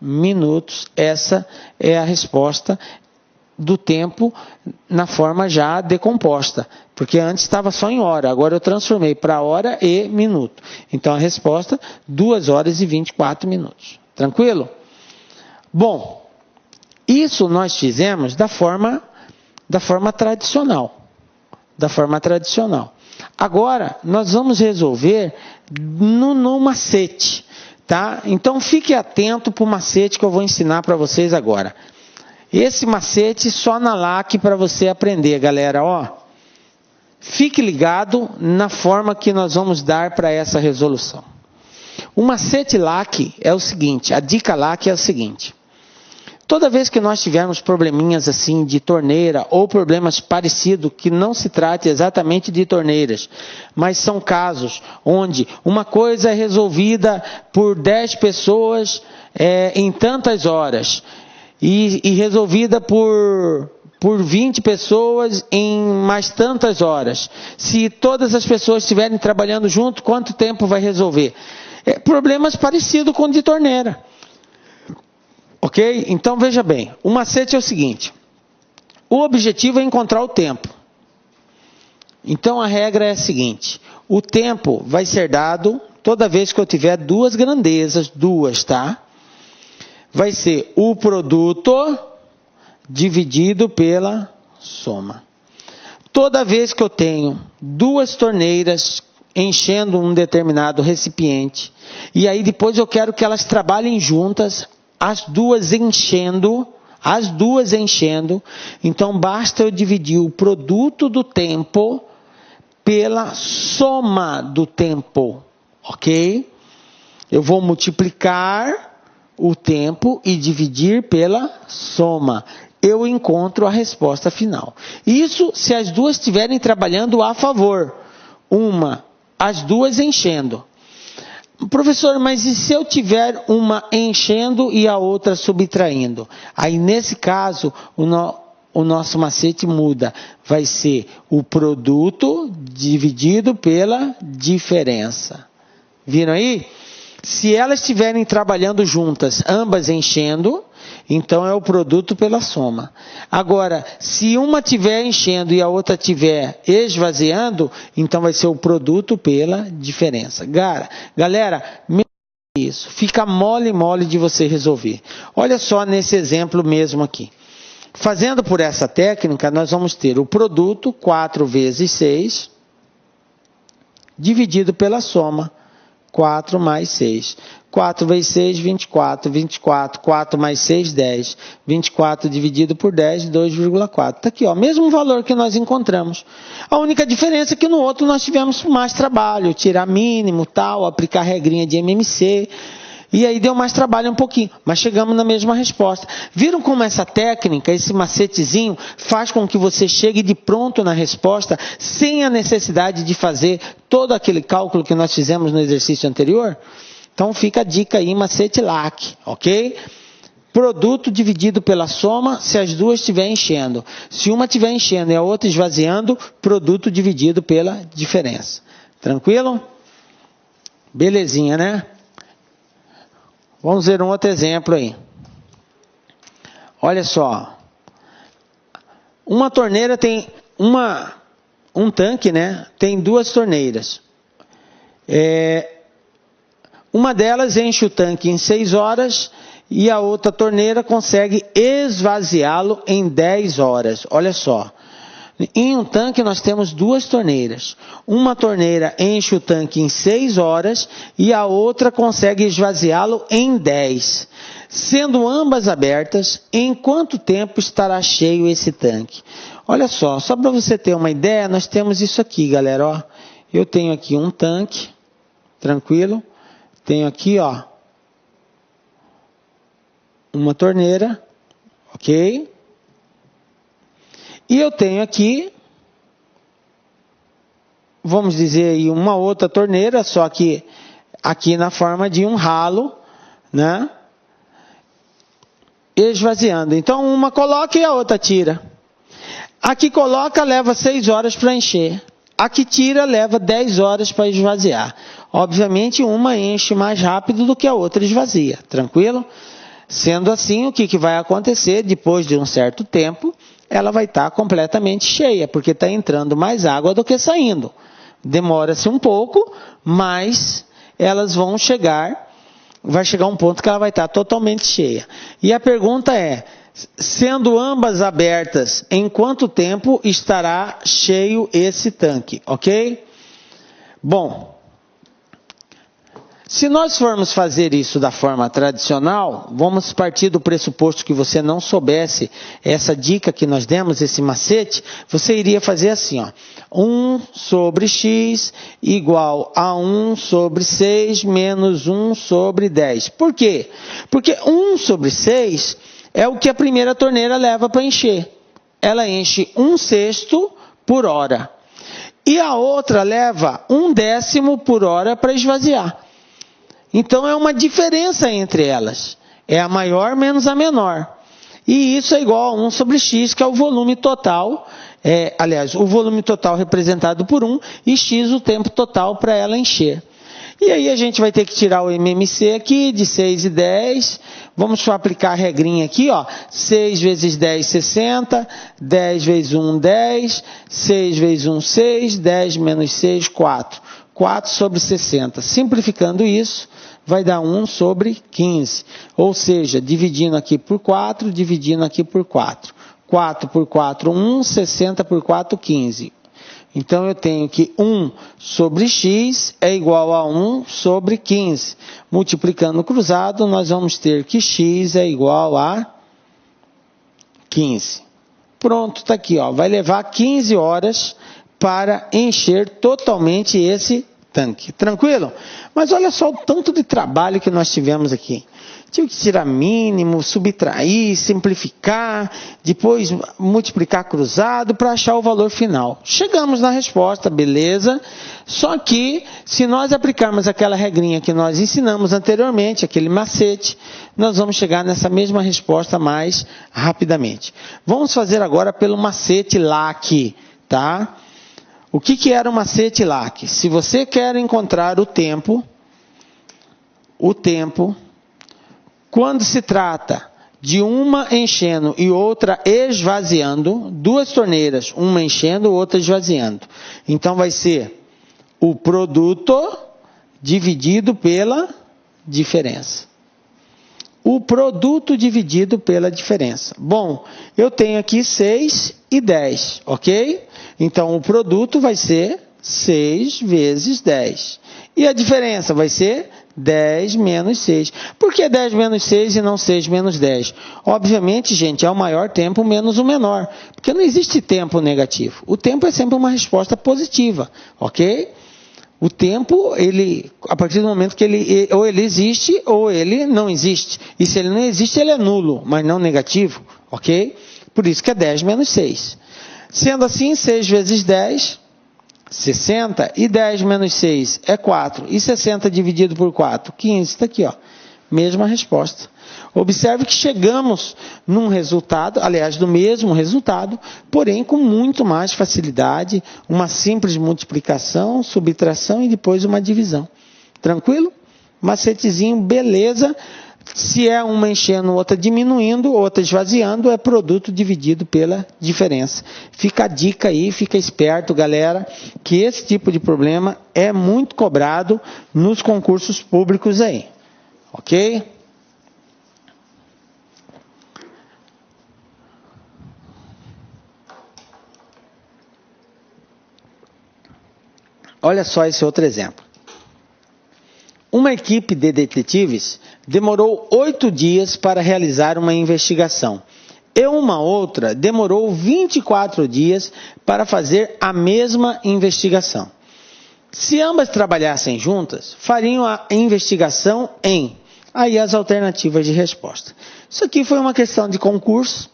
minutos. Essa é a resposta do tempo na forma já decomposta. Porque antes estava só em hora, agora eu transformei para hora e minuto. Então, a resposta, 2 horas e 24 minutos. Tranquilo? Bom, isso nós fizemos da forma tradicional. Da forma tradicional. Agora, nós vamos resolver no macete. Tá? Então, fique atento para o macete que eu vou ensinar para vocês agora. Esse macete só na LAC para você aprender, galera. Ó, fique ligado na forma que nós vamos dar para essa resolução. O macete LAC é o seguinte, a dica LAC é o seguinte. Toda vez que nós tivermos probleminhas assim de torneira ou problemas parecidos, que não se trate exatamente de torneiras, mas são casos onde uma coisa é resolvida por 10 pessoas em tantas horas e resolvida por 20 pessoas em mais tantas horas. Se todas as pessoas estiverem trabalhando junto, quanto tempo vai resolver? Problemas parecidos com o de torneira. Ok? Então, veja bem, o macete é o seguinte. O objetivo é encontrar o tempo. Então, a regra é a seguinte. O tempo vai ser dado toda vez que eu tiver duas grandezas, tá? Vai ser o produto dividido pela soma. Toda vez que eu tenho duas torneiras enchendo um determinado recipiente, e aí depois eu quero que elas trabalhem juntas, as duas enchendo, então basta eu dividir o produto do tempo pela soma do tempo, ok? Eu vou multiplicar o tempo e dividir pela soma. Eu encontro a resposta final. Isso se as duas estiverem trabalhando a favor. As duas enchendo. Professor, mas e se eu tiver uma enchendo e a outra subtraindo? Aí, nesse caso, o nosso macete muda. Vai ser o produto dividido pela diferença. Viram aí? Se elas estiverem trabalhando juntas, ambas enchendo, então é o produto pela soma. Agora, se uma estiver enchendo e a outra estiver esvaziando, então vai ser o produto pela diferença. Galera, isso fica mole de você resolver. Olha só nesse exemplo mesmo aqui. Fazendo por essa técnica, nós vamos ter o produto 4 vezes 6 dividido pela soma. 4 mais 6. 4 vezes 6, 24. 24, 4 mais 6, 10. 24 dividido por 10, 2,4. Está aqui, ó, mesmo valor que nós encontramos. A única diferença é que no outro nós tivemos mais trabalho. Tirar mínimo, tal, aplicar a regrinha de MMC. E aí deu mais trabalho um pouquinho, mas chegamos na mesma resposta. Viram como essa técnica, esse macetezinho, faz com que você chegue de pronto na resposta, sem a necessidade de fazer todo aquele cálculo que nós fizemos no exercício anterior? Então fica a dica aí, macete LAC, ok? Produto dividido pela soma, se as duas estiverem enchendo. Se uma estiver enchendo e a outra esvaziando, produto dividido pela diferença. Tranquilo? Belezinha, né? Vamos ver um outro exemplo aí. Olha só. Uma torneira tem um tanque, né? Tem duas torneiras. Uma delas enche o tanque em 6 horas e a outra torneira consegue esvaziá-lo em 10 horas. Olha só. Em um tanque nós temos duas torneiras. Uma torneira enche o tanque em 6 horas e a outra consegue esvaziá-lo em 10. Sendo ambas abertas, em quanto tempo estará cheio esse tanque? Olha só para você ter uma ideia, nós temos isso aqui, galera. Ó. Eu tenho aqui um tanque, tranquilo. Tenho aqui, ó, uma torneira, ok? E eu tenho aqui vamos dizer aí, uma outra torneira, só que aqui na forma de um ralo, né? Esvaziando. Então, uma coloca e a outra tira. A que coloca leva 6 horas para encher. A que tira leva 10 horas para esvaziar. Obviamente, uma enche mais rápido do que a outra esvazia. Tranquilo? Sendo assim, o que vai acontecer? Depois de um certo tempo, ela vai estar completamente cheia, porque está entrando mais água do que saindo. Demora-se um pouco, mas elas vão chegar, vai chegar um ponto que ela vai estar totalmente cheia. E a pergunta é, sendo ambas abertas, em quanto tempo estará cheio esse tanque, ok? Bom, se nós formos fazer isso da forma tradicional, vamos partir do pressuposto que você não soubesse essa dica que nós demos, esse macete, você iria fazer assim, ó, 1 sobre x igual a 1 sobre 6 menos 1 sobre 10. Por quê? Porque 1 sobre 6 é o que a primeira torneira leva para encher. Ela enche 1/6 por hora. E a outra leva 1/10 por hora para esvaziar. Então, é uma diferença entre elas. É a maior menos a menor. E isso é igual a 1 sobre x, que é o volume total. Aliás, o volume total representado por 1 e x o tempo total para ela encher. E aí a gente vai ter que tirar o MMC aqui de 6 e 10. Vamos só aplicar a regrinha aqui, ó. 6 vezes 10, 60. 10 vezes 1, 10. 6 vezes 1, 6. 10 menos 6, 4. 4 sobre 60. Simplificando isso, vai dar 1 sobre 15. Ou seja, dividindo aqui por 4, dividindo aqui por 4. 4 por 4, 1. 60 por 4, 15. Então, eu tenho que 1 sobre x é igual a 1 sobre 15. Multiplicando cruzado, nós vamos ter que x é igual a 15. Pronto, está aqui, ó. Vai levar 15 horas para encher totalmente esse tanque. Tranquilo? Mas olha só o tanto de trabalho que nós tivemos aqui. Tive que tirar mínimo, subtrair, simplificar, depois multiplicar cruzado para achar o valor final. Chegamos na resposta, beleza? Só que, se nós aplicarmos aquela regrinha que nós ensinamos anteriormente, aquele macete, nós vamos chegar nessa mesma resposta mais rapidamente. Vamos fazer agora pelo macete LAC, tá? O que era o macete LAC? Se você quer encontrar o tempo, quando se trata de uma enchendo e outra esvaziando, duas torneiras, uma enchendo, outra esvaziando. Então, vai ser o produto dividido pela diferença. O produto dividido pela diferença. Bom, eu tenho aqui 6 e 10, ok? Então, o produto vai ser 6 vezes 10. E a diferença vai ser 10 menos 6. Por que 10 menos 6 e não 6 menos 10? Obviamente, gente, é o maior tempo menos o menor. Porque não existe tempo negativo. O tempo é sempre uma resposta positiva, ok? O tempo, a partir do momento que ele existe ou ele não existe. E se ele não existe, ele é nulo, mas não negativo, ok? Por isso que é 10 menos 6. Sendo assim, 6 vezes 10, 60. E 10 menos 6 é 4. E 60 dividido por 4, 15. Está aqui, ó. Mesma resposta. Observe que chegamos num resultado, aliás, do mesmo resultado, porém com muito mais facilidade, uma simples multiplicação, subtração e depois uma divisão. Tranquilo? Macetezinho, beleza. Se é uma enchendo, outra diminuindo, outra esvaziando, é produto dividido pela diferença. Fica a dica aí, fica esperto, galera, que esse tipo de problema é muito cobrado nos concursos públicos aí. Ok? Olha só esse outro exemplo. Uma equipe de detetives demorou 8 dias para realizar uma investigação. E uma outra demorou 24 dias para fazer a mesma investigação. Se ambas trabalhassem juntas, fariam a investigação em... Aí as alternativas de resposta. Isso aqui foi uma questão de concurso.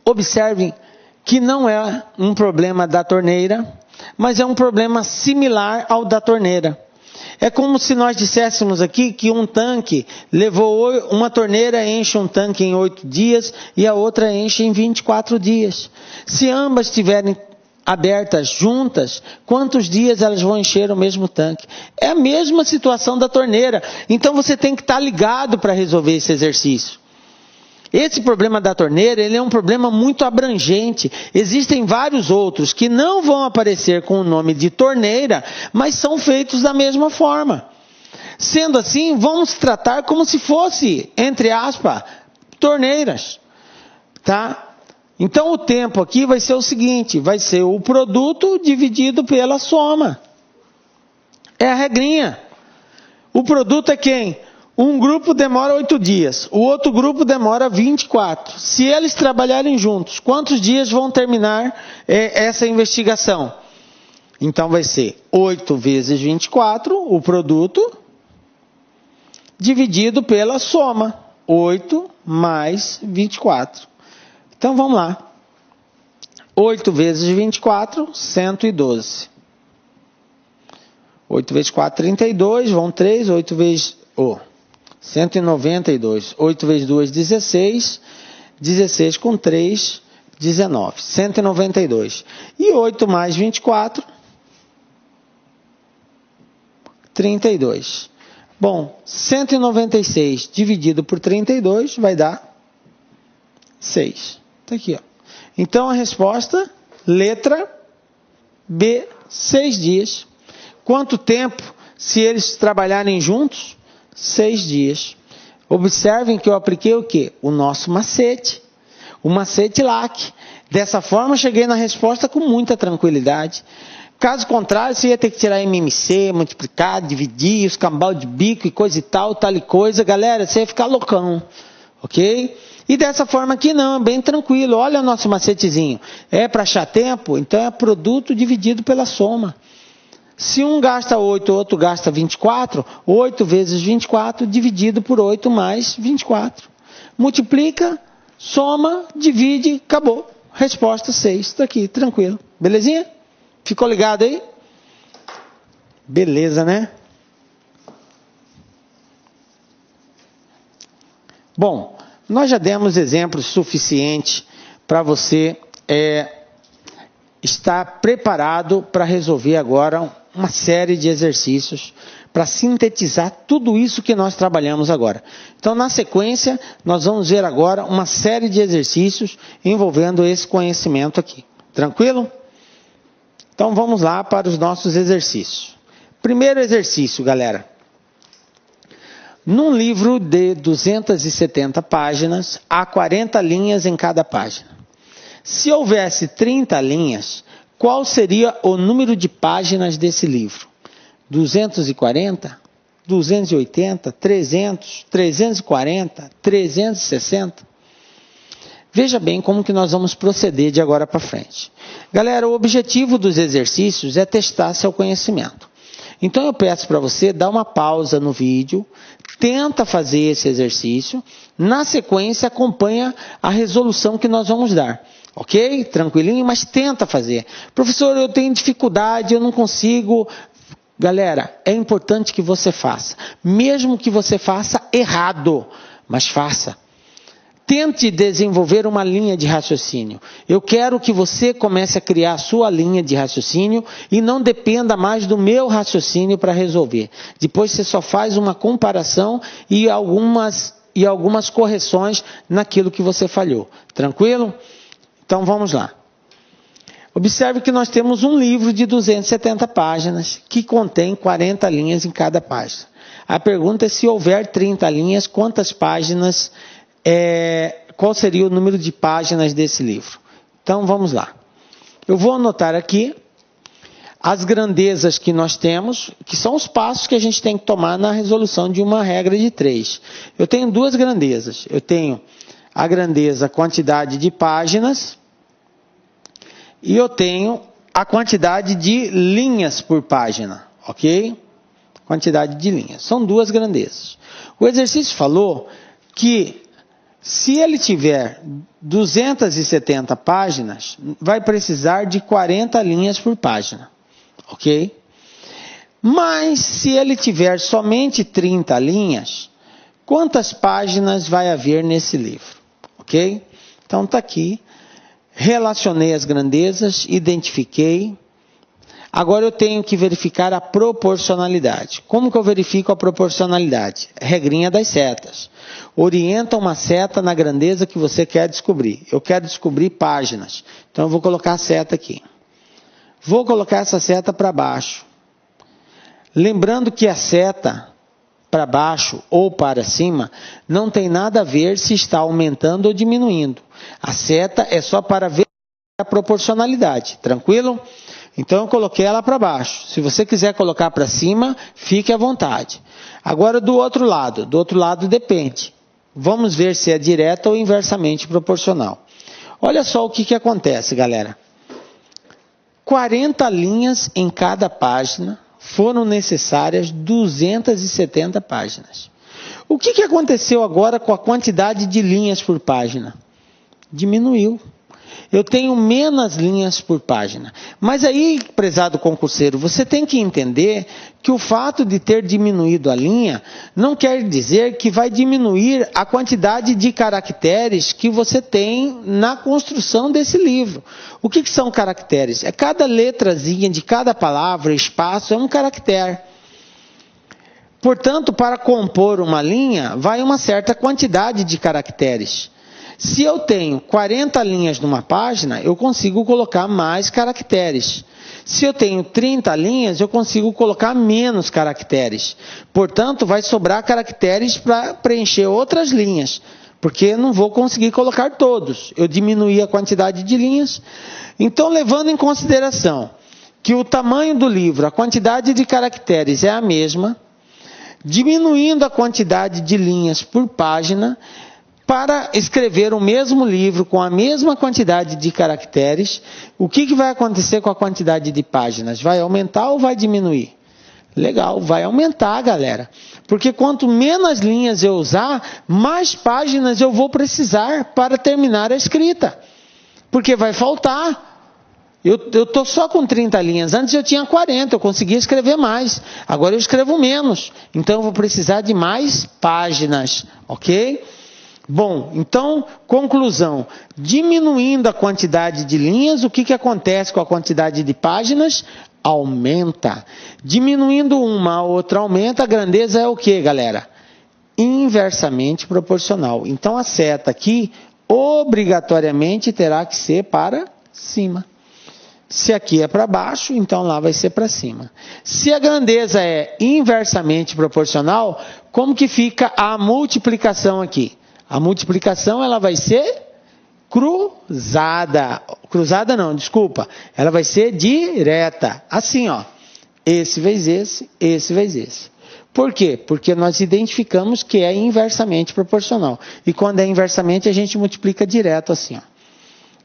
Observem que não é um problema da torneira, mas é um problema similar ao da torneira. É como se nós disséssemos aqui que um tanque uma torneira enche um tanque em 8 dias e a outra enche em 24 dias. Se ambas estiverem abertas juntas, quantos dias elas vão encher o mesmo tanque? É a mesma situação da torneira. Então você tem que estar ligado para resolver esse exercício. Esse problema da torneira, ele é um problema muito abrangente. Existem vários outros que não vão aparecer com o nome de torneira, mas são feitos da mesma forma. Sendo assim, vamos tratar como se fosse, entre aspas, torneiras. Tá? Então o tempo aqui vai ser o seguinte, vai ser o produto dividido pela soma. É a regrinha. O produto é quem? Um grupo demora 8 dias, o outro grupo demora 24. Se eles trabalharem juntos, quantos dias vão terminar essa investigação? Então vai ser 8 vezes 24, o produto, dividido pela soma. 8 mais 24. Então vamos lá. 8 vezes 24, 112. 8 vezes 4, 32, vão 3, 8 vezes... 192. 8 vezes 2, 16. 16 com 3, 19. 192. E 8 mais 24, 32. Bom, 196 dividido por 32 vai dar 6. Está aqui, ó. Então a resposta, letra B, 6 dias. Quanto tempo se eles trabalharem juntos? 6 dias. Observem que eu apliquei o quê? O nosso macete. O macete LAC. Dessa forma, cheguei na resposta com muita tranquilidade. Caso contrário, você ia ter que tirar MMC, multiplicar, dividir, os cambal de bico e coisa e tal e coisa. Galera, você ia ficar loucão. Ok? E dessa forma aqui não, bem tranquilo. Olha o nosso macetezinho. É para achar tempo? Então é produto dividido pela soma. Se um gasta 8, o outro gasta 24, 8 vezes 24 dividido por 8 mais 24. Multiplica, soma, divide, acabou. Resposta 6. Está aqui, tranquilo. Belezinha? Ficou ligado aí? Beleza, né? Bom, nós já demos exemplos suficientes para você estar preparado para resolver agora uma série de exercícios para sintetizar tudo isso que nós trabalhamos agora. Então, na sequência, nós vamos ver agora uma série de exercícios envolvendo esse conhecimento aqui. Tranquilo? Então, vamos lá para os nossos exercícios. Primeiro exercício, galera. Num livro de 270 páginas, há 40 linhas em cada página. Se houvesse 30 linhas, qual seria o número de páginas desse livro? 240? 280? 300? 340? 360? Veja bem como que nós vamos proceder de agora para frente. Galera, o objetivo dos exercícios é testar seu conhecimento. Então eu peço para você dar uma pausa no vídeo, tenta fazer esse exercício, na sequência acompanha a resolução que nós vamos dar. Ok? Tranquilinho, mas tenta fazer. Professor, eu tenho dificuldade, eu não consigo. Galera, é importante que você faça. Mesmo que você faça errado, mas faça. Tente desenvolver uma linha de raciocínio. Eu quero que você comece a criar a sua linha de raciocínio e não dependa mais do meu raciocínio para resolver. Depois você só faz uma comparação e algumas correções naquilo que você falhou. Tranquilo? Então vamos lá. Observe que nós temos um livro de 270 páginas que contém 40 linhas em cada página. A pergunta é se houver 30 linhas, quantas páginas, qual seria o número de páginas desse livro? Então vamos lá. Eu vou anotar aqui as grandezas que nós temos, que são os passos que a gente tem que tomar na resolução de uma regra de 3. Eu tenho duas grandezas. Eu tenho a grandeza quantidade de páginas e eu tenho a quantidade de linhas por página, ok? Quantidade de linhas. São duas grandezas. O exercício falou que se ele tiver 270 páginas, vai precisar de 40 linhas por página. ok? Mas se ele tiver somente 30 linhas, quantas páginas vai haver nesse livro, ok? Então está aqui, relacionei as grandezas, identifiquei. Agora eu tenho que verificar a proporcionalidade. Como que eu verifico a proporcionalidade? Regrinha das setas. Orienta uma seta na grandeza que você quer descobrir. Eu quero descobrir páginas. Então eu vou colocar a seta aqui. Vou colocar essa seta para baixo. Lembrando que a seta para baixo ou para cima não tem nada a ver se está aumentando ou diminuindo. A seta é só para ver a proporcionalidade. Tranquilo? Então eu coloquei ela para baixo. Se você quiser colocar para cima, fique à vontade. Agora do outro lado depende. Vamos ver se é direta ou inversamente proporcional. Olha só o que acontece, galera. 40 linhas em cada página, foram necessárias 270 páginas. O que aconteceu agora com a quantidade de linhas por página? Diminuiu. Eu tenho menos linhas por página. Mas aí, prezado concurseiro, você tem que entender que o fato de ter diminuído a linha não quer dizer que vai diminuir a quantidade de caracteres que você tem na construção desse livro. O que são caracteres? É cada letrazinha de cada palavra, espaço, é um caractere. Portanto, para compor uma linha, vai uma certa quantidade de caracteres. Se eu tenho 40 linhas numa página, eu consigo colocar mais caracteres. Se eu tenho 30 linhas, eu consigo colocar menos caracteres. Portanto, vai sobrar caracteres para preencher outras linhas, porque eu não vou conseguir colocar todos. Eu diminuí a quantidade de linhas. Então, levando em consideração que o tamanho do livro, a quantidade de caracteres é a mesma, diminuindo a quantidade de linhas por página, para escrever o mesmo livro com a mesma quantidade de caracteres, o que vai acontecer com a quantidade de páginas? Vai aumentar ou vai diminuir? Legal, vai aumentar, galera. Porque quanto menos linhas eu usar, mais páginas eu vou precisar para terminar a escrita. Porque vai faltar. Eu estou só com 30 linhas. Antes eu tinha 40, eu conseguia escrever mais. Agora eu escrevo menos. Então eu vou precisar de mais páginas, ok? Bom, então, conclusão. Diminuindo a quantidade de linhas, o que acontece com a quantidade de páginas? Aumenta. Diminuindo uma, a outra aumenta. A grandeza é o que, galera? Inversamente proporcional. Então, a seta aqui, obrigatoriamente, terá que ser para cima. Se aqui é para baixo, então lá vai ser para cima. Se a grandeza é inversamente proporcional, como que fica a multiplicação aqui? A multiplicação ela vai ser cruzada. Cruzada não, desculpa. Ela vai ser direta. Assim, ó. Esse vezes esse. Por quê? Porque nós identificamos que é inversamente proporcional. E quando é inversamente, a gente multiplica direto assim, ó.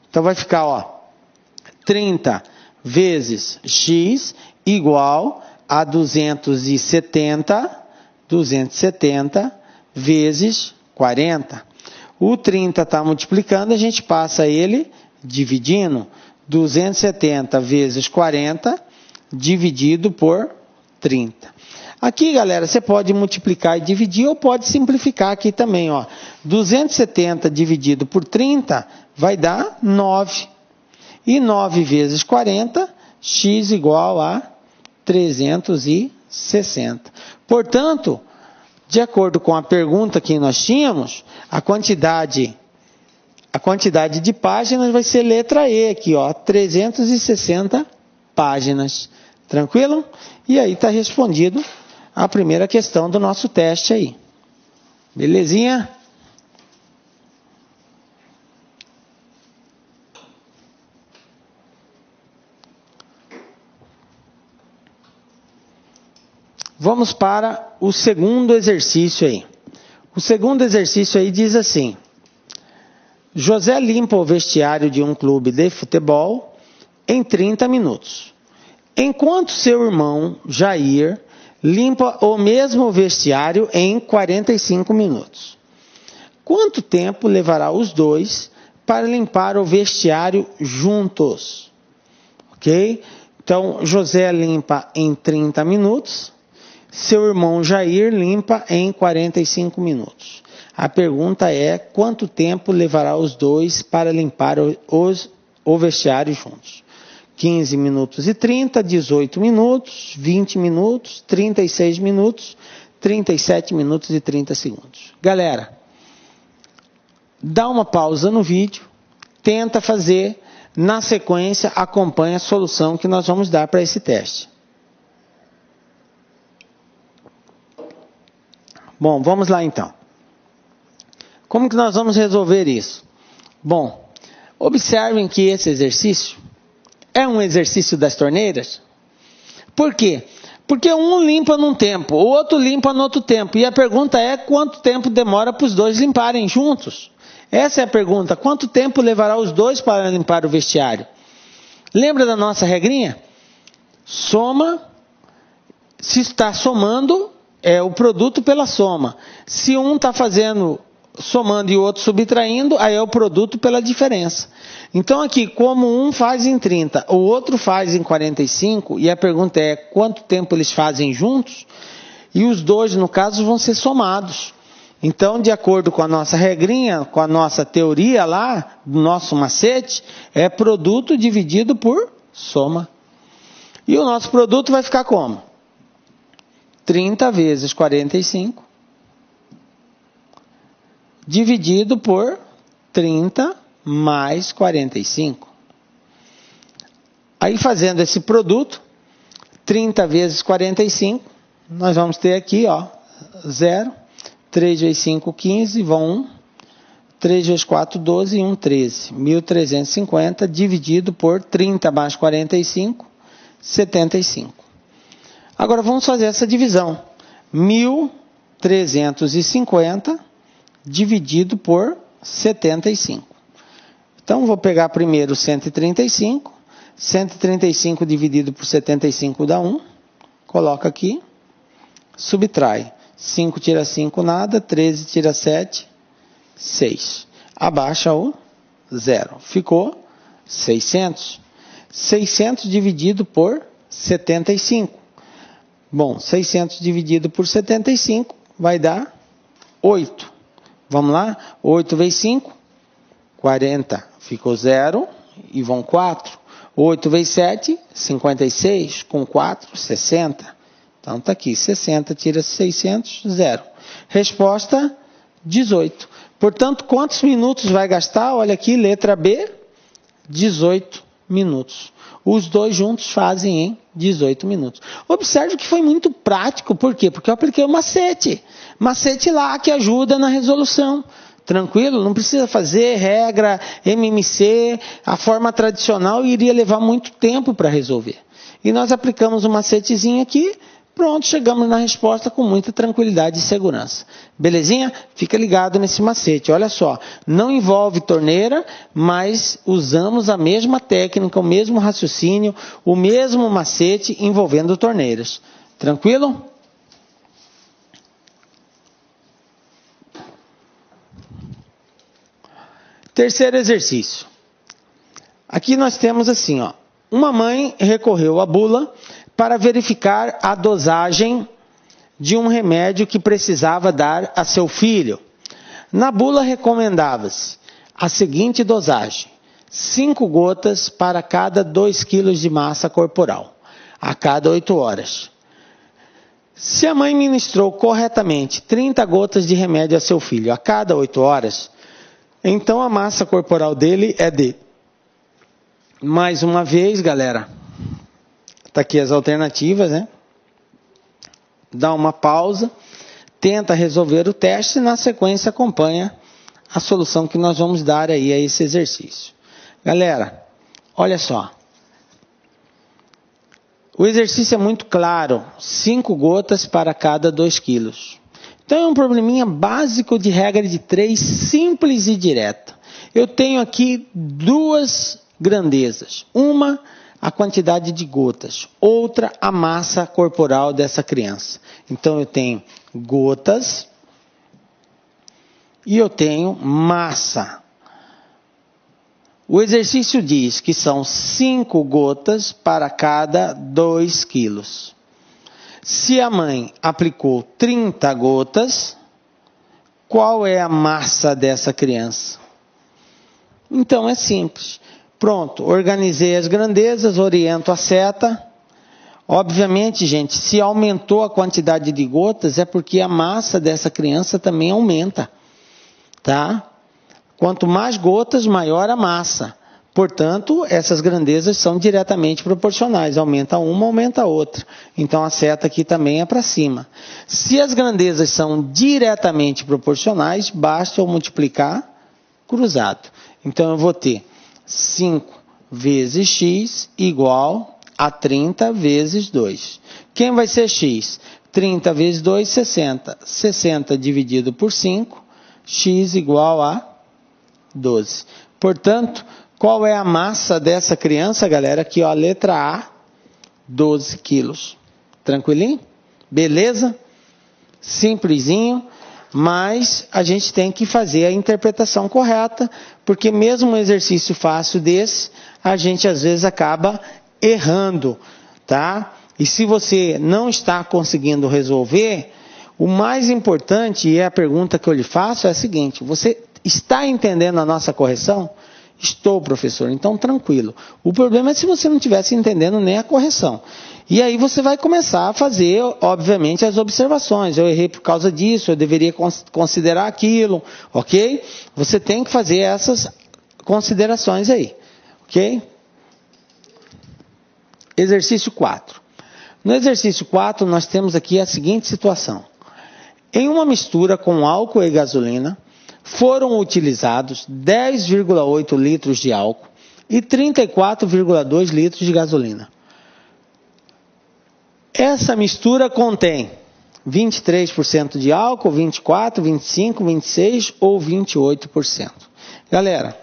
Então vai ficar, ó. 30 vezes x igual a 270 vezes 40. O 30 está multiplicando, a gente passa ele dividindo 270 vezes 40 dividido por 30. Aqui, galera, você pode multiplicar e dividir ou pode simplificar aqui também, ó. 270 dividido por 30 vai dar 9. E 9 vezes 40, x igual a 360. Portanto, de acordo com a pergunta que nós tínhamos, a quantidade de páginas vai ser letra E aqui, ó, 360 páginas. Tranquilo? E aí está respondido a primeira questão do nosso teste aí. Belezinha? Vamos para o segundo exercício aí. O segundo exercício aí diz assim: José limpa o vestiário de um clube de futebol em 30 minutos. Enquanto seu irmão, Jair, limpa o mesmo vestiário em 45 minutos. Quanto tempo levará os dois para limpar o vestiário juntos? Ok? Então, José limpa em 30 minutos, seu irmão Jair limpa em 45 minutos. A pergunta é, quanto tempo levará os dois para limpar o vestiário juntos? 15 minutos e 30, 18 minutos, 20 minutos, 36 minutos, 37 minutos e 30 segundos. Galera, dá uma pausa no vídeo, tenta fazer, na sequência acompanha a solução que nós vamos dar para esse teste. Bom, vamos lá então. Como que nós vamos resolver isso? Bom, observem que esse exercício é um exercício das torneiras. Por quê? Porque um limpa num tempo, o outro limpa no outro tempo. E a pergunta é, quanto tempo demora para os dois limparem juntos? Essa é a pergunta. Quanto tempo levará os dois para limpar o vestiário? Lembra da nossa regrinha? Soma, se está somando, é o produto pela soma. Se um está somando e o outro subtraindo, aí é o produto pela diferença. Então aqui, como um faz em 30, o outro faz em 45, e a pergunta é, quanto tempo eles fazem juntos? E os dois, no caso, vão ser somados. Então, de acordo com a nossa regrinha, com a nossa teoria lá, do nosso macete, é produto dividido por soma. E o nosso produto vai ficar como? 30 vezes 45, dividido por 30 mais 45. Aí, fazendo esse produto, 30 vezes 45, nós vamos ter aqui, ó, 0. 3 vezes 5, 15, vão 1. 3 vezes 4, 12 e 1, 13. 1.350 dividido por 30 mais 45, 75. Agora vamos fazer essa divisão. 1.350 dividido por 75. Então vou pegar primeiro 135. 135 dividido por 75 dá 1. Coloca aqui. Subtrai. 5 tira 5, nada. 13 tira 7, 6. Abaixa o 0. Ficou 600. 600 dividido por 75. Bom, 600 dividido por 75 vai dar 8. Vamos lá? 8 vezes 5, 40. Ficou 0 e vão 4. 8 vezes 7, 56. Com 4, 60. Então, está aqui, 60 tira 600, 0. Resposta, 18. Portanto, quantos minutos vai gastar? Olha aqui, letra B, 18 minutos. Os dois juntos fazem em 18 minutos. Observe que foi muito prático. Por quê? Porque eu apliquei o macete. Macete lá que ajuda na resolução. Tranquilo? Não precisa fazer regra, MMC. A forma tradicional iria levar muito tempo para resolver. E nós aplicamos um macetezinho aqui. Pronto, chegamos na resposta com muita tranquilidade e segurança. Belezinha? Fica ligado nesse macete. Olha só, não envolve torneira, mas usamos a mesma técnica, o mesmo raciocínio, o mesmo macete envolvendo torneiras. Tranquilo? Terceiro exercício. Aqui nós temos assim, ó. Uma mãe recorreu à bula para verificar a dosagem de um remédio que precisava dar a seu filho. Na bula recomendava-se a seguinte dosagem: 5 gotas para cada 2 kg de massa corporal, a cada 8 horas. Se a mãe ministrou corretamente 30 gotas de remédio a seu filho a cada 8 horas, então a massa corporal dele é de... Mais uma vez, galera, está aqui as alternativas, né? Dá uma pausa, tenta resolver o teste e na sequência acompanha a solução que nós vamos dar aí a esse exercício. Galera, olha só. O exercício é muito claro, 5 gotas para cada 2 quilos. Então é um probleminha básico de regra de 3, simples e direta. Eu tenho aqui duas grandezas. Uma, a quantidade de gotas. Outra, a massa corporal dessa criança. Então eu tenho gotas e eu tenho massa. O exercício diz que são 5 gotas para cada 2 quilos. Se a mãe aplicou 30 gotas, qual é a massa dessa criança? Então é simples. Pronto, organizei as grandezas, oriento a seta. Obviamente, gente, se aumentou a quantidade de gotas, é porque a massa dessa criança também aumenta, tá? Quanto mais gotas, maior a massa. Portanto, essas grandezas são diretamente proporcionais. Aumenta uma, aumenta a outra. Então, a seta aqui também é para cima. Se as grandezas são diretamente proporcionais, basta eu multiplicar cruzado. Então, eu vou ter 5 vezes x igual a 30 vezes 2. Quem vai ser x? 30 vezes 2, 60. 60 dividido por 5, x igual a 12. Portanto, qual é a massa dessa criança, galera? Aqui, ó, letra A, 12 quilos. Tranquilinho? Beleza? Simplesinho. Mas a gente tem que fazer a interpretação correta, porque mesmo um exercício fácil desse, a gente às vezes acaba errando, tá? E se você não está conseguindo resolver, o mais importante, e é a pergunta que eu lhe faço, é a seguinte: você está entendendo a nossa correção? Estou, professor, então tranquilo. O problema é se você não estivesse entendendo nem a correção. E aí você vai começar a fazer, obviamente, as observações. Eu errei por causa disso, eu deveria considerar aquilo, ok? Você tem que fazer essas considerações aí, ok? Exercício 4. No exercício 4, nós temos aqui a seguinte situação. Em uma mistura com álcool e gasolina, foram utilizados 10,8 litros de álcool e 34,2 litros de gasolina. Essa mistura contém 23% de álcool, 24%, 25%, 26% ou 28%. Galera,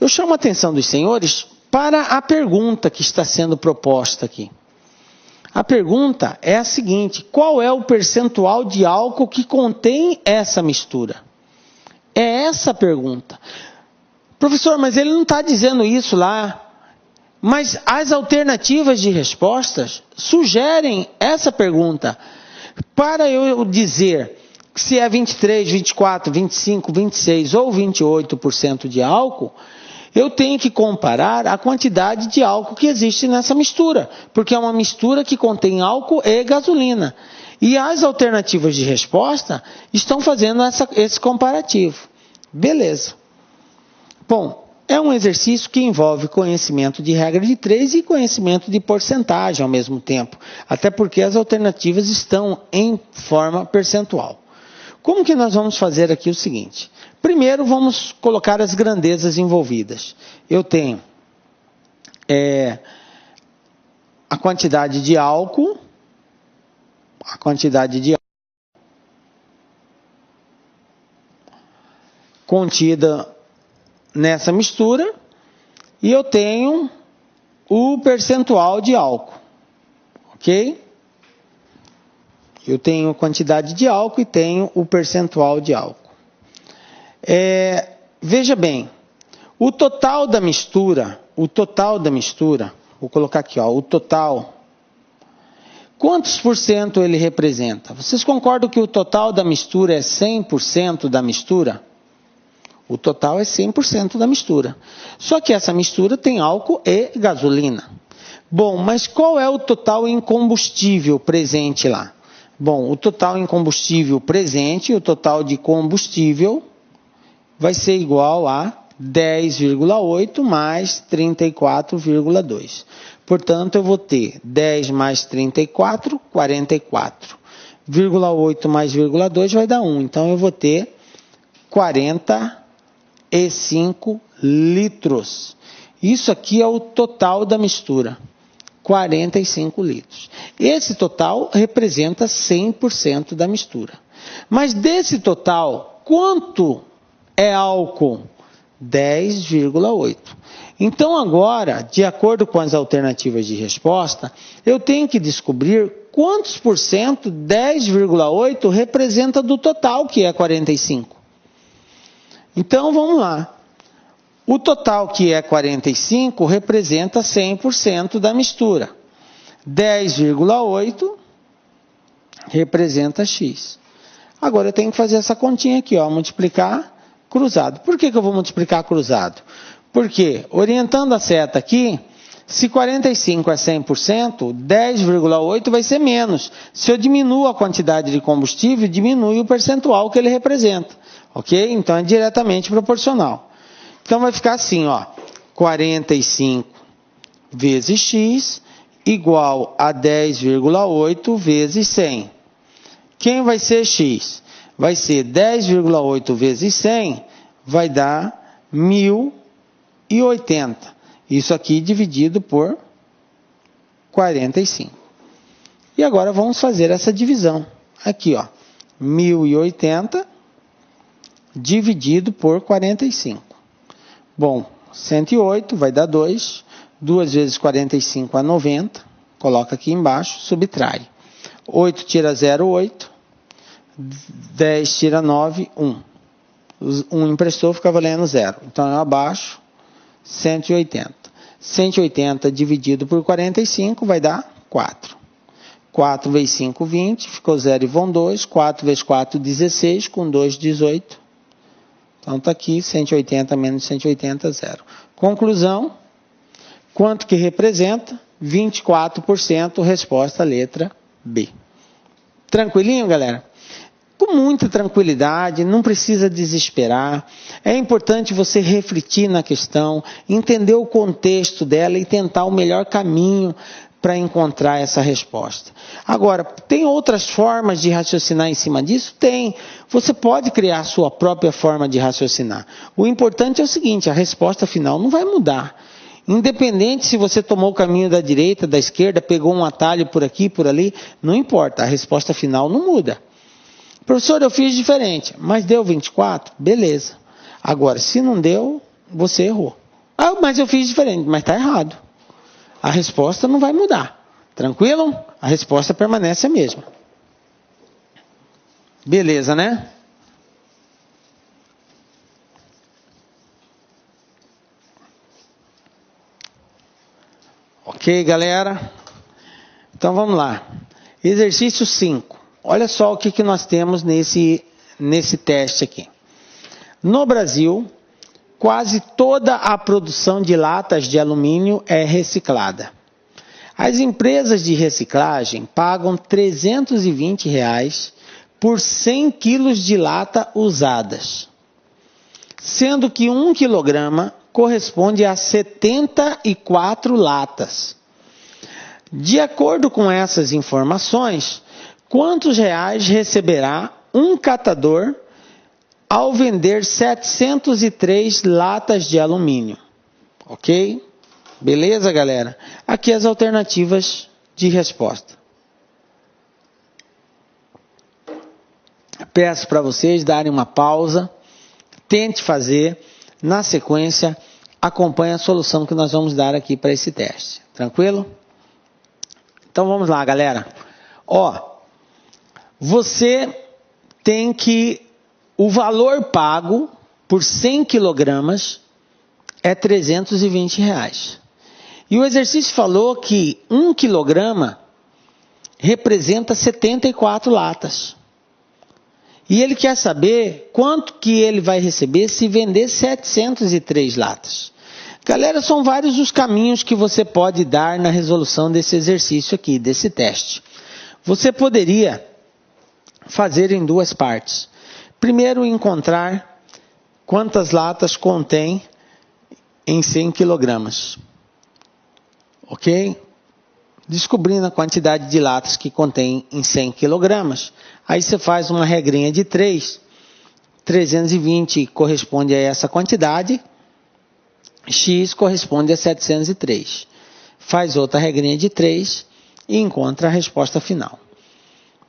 eu chamo a atenção dos senhores para a pergunta que está sendo proposta aqui. A pergunta é a seguinte: qual é o percentual de álcool que contém essa mistura? É essa a pergunta. Professor, mas ele não está dizendo isso lá. Mas as alternativas de respostas sugerem essa pergunta. Para eu dizer se é 23, 24, 25, 26 ou 28% de álcool, eu tenho que comparar a quantidade de álcool que existe nessa mistura, porque é uma mistura que contém álcool e gasolina. E as alternativas de resposta estão fazendo esse comparativo. Beleza. Bom, é um exercício que envolve conhecimento de regra de 3 e conhecimento de porcentagem ao mesmo tempo, até porque as alternativas estão em forma percentual. Como que nós vamos fazer aqui o seguinte? Primeiro, vamos colocar as grandezas envolvidas. Eu tenho a quantidade de álcool, contida nessa mistura, e eu tenho o percentual de álcool, ok? Eu tenho a quantidade de álcool e tenho o percentual de álcool. Veja bem, o total da mistura, vou colocar aqui, ó, o total, quantos por cento ele representa? Vocês concordam que o total da mistura é 100% da mistura? O total é 100% da mistura. Só que essa mistura tem álcool e gasolina. Bom, mas qual é o total em combustível presente lá? Bom, o total em combustível presente, o total de combustível, vai ser igual a 10,8 mais 34,2. Portanto, eu vou ter 10 mais 34, 44. 0,8 mais 0,2 vai dar 1. Então, eu vou ter 45 litros. Isso aqui é o total da mistura. 45 litros. Esse total representa 100% da mistura. Mas desse total, quanto é álcool? 10,8. Então agora, de acordo com as alternativas de resposta, eu tenho que descobrir quantos por cento 10,8 representa do total, que é 45. Então vamos lá. O total, que é 45, representa 100% da mistura. 10,8 representa X. Agora eu tenho que fazer essa continha aqui, ó, multiplicar cruzado. Por que eu vou multiplicar cruzado? Porque, orientando a seta aqui, se 45 é 100%, 10,8 vai ser menos. Se eu diminuo a quantidade de combustível, diminui o percentual que ele representa. Ok? Então é diretamente proporcional. Então vai ficar assim, ó, 45 vezes X igual a 10,8 vezes 100. Quem vai ser X? Vai ser 10,8 vezes 100, vai dar 1.080. Isso aqui dividido por 45. E agora vamos fazer essa divisão. Aqui, ó, 1.080 dividido por 45. Bom, 108 vai dar 2. 2 vezes 45 é 90. Coloca aqui embaixo, subtrai. 8 tira 0, 8. 10 tira 9, 1. 1 emprestou, fica valendo 0. Então eu abaixo 180. 180 dividido por 45 vai dar 4. 4 vezes 5, 20. Ficou 0 e vão 2. 4 vezes 4, 16. Com 2, 18. Então está aqui 180 menos 180, 0. Conclusão. Quanto que representa? 24%, resposta letra B. Tranquilinho, galera? Com muita tranquilidade, não precisa desesperar. É importante você refletir na questão, entender o contexto dela e tentar o melhor caminho para encontrar essa resposta. Agora, tem outras formas de raciocinar em cima disso? Tem. Você pode criar a sua própria forma de raciocinar. O importante é o seguinte, a resposta final não vai mudar. Independente se você tomou o caminho da direita, da esquerda, pegou um atalho por aqui, por ali, não importa, a resposta final não muda. Professor, eu fiz diferente, mas deu 24? Beleza. Agora, se não deu, você errou. Ah, mas eu fiz diferente, mas está errado. A resposta não vai mudar. Tranquilo? A resposta permanece a mesma. Beleza, né? Ok, galera? Então vamos lá. Exercício 5. Olha só o que nós temos nesse teste aqui. No Brasil, quase toda a produção de latas de alumínio é reciclada. As empresas de reciclagem pagam R$ 320 por 100 quilos de lata usadas, sendo que 1 quilograma corresponde a 74 latas. De acordo com essas informações, quantos reais receberá um catador ao vender 703 latas de alumínio? Ok? Beleza, galera? Aqui as alternativas de resposta. Peço para vocês darem uma pausa, tente fazer, na sequência, acompanhe a solução que nós vamos dar aqui para esse teste. Tranquilo? Então vamos lá, galera. Ó, você tem que... O valor pago por 100 quilogramas é R$ 320. E o exercício falou que 1 quilograma representa 74 latas. E ele quer saber quanto que ele vai receber se vender 703 latas. Galera, são vários os caminhos que você pode dar na resolução desse exercício aqui, desse teste. Você poderia fazer em duas partes. Primeiro, encontrar quantas latas contém em 100 quilogramas. Ok? Descobrindo a quantidade de latas que contém em 100 quilogramas, aí você faz uma regrinha de 3. 320 corresponde a essa quantidade, X corresponde a 703. Faz outra regrinha de 3 e encontra a resposta final.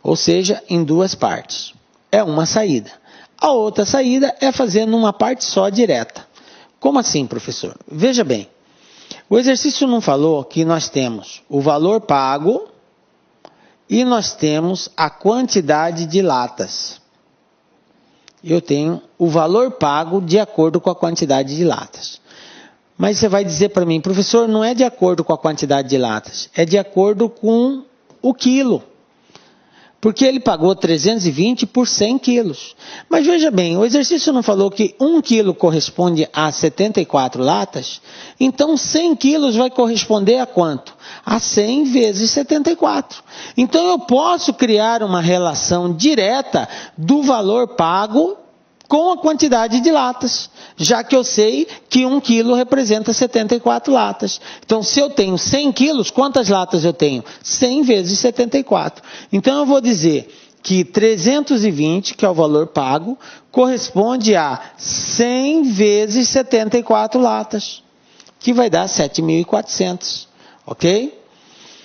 Ou seja, em duas partes. É uma saída. A outra saída é fazer numa parte só direta. Como assim, professor? Veja bem. O exercício não falou que nós temos o valor pago e nós temos a quantidade de latas. Eu tenho o valor pago de acordo com a quantidade de latas. Mas você vai dizer para mim, professor, não é de acordo com a quantidade de latas, é de acordo com o quilo. Porque ele pagou 320 por 100 quilos. Mas veja bem, o exercício não falou que 1 quilo corresponde a 74 latas? Então 100 quilos vai corresponder a quanto? A 100 vezes 74. Então eu posso criar uma relação direta do valor pago com a quantidade de latas, já que eu sei que 1 quilo representa 74 latas. Então, se eu tenho 100 quilos, quantas latas eu tenho? 100 vezes 74. Então, eu vou dizer que 320, que é o valor pago, corresponde a 100 vezes 74 latas, que vai dar 7.400, ok?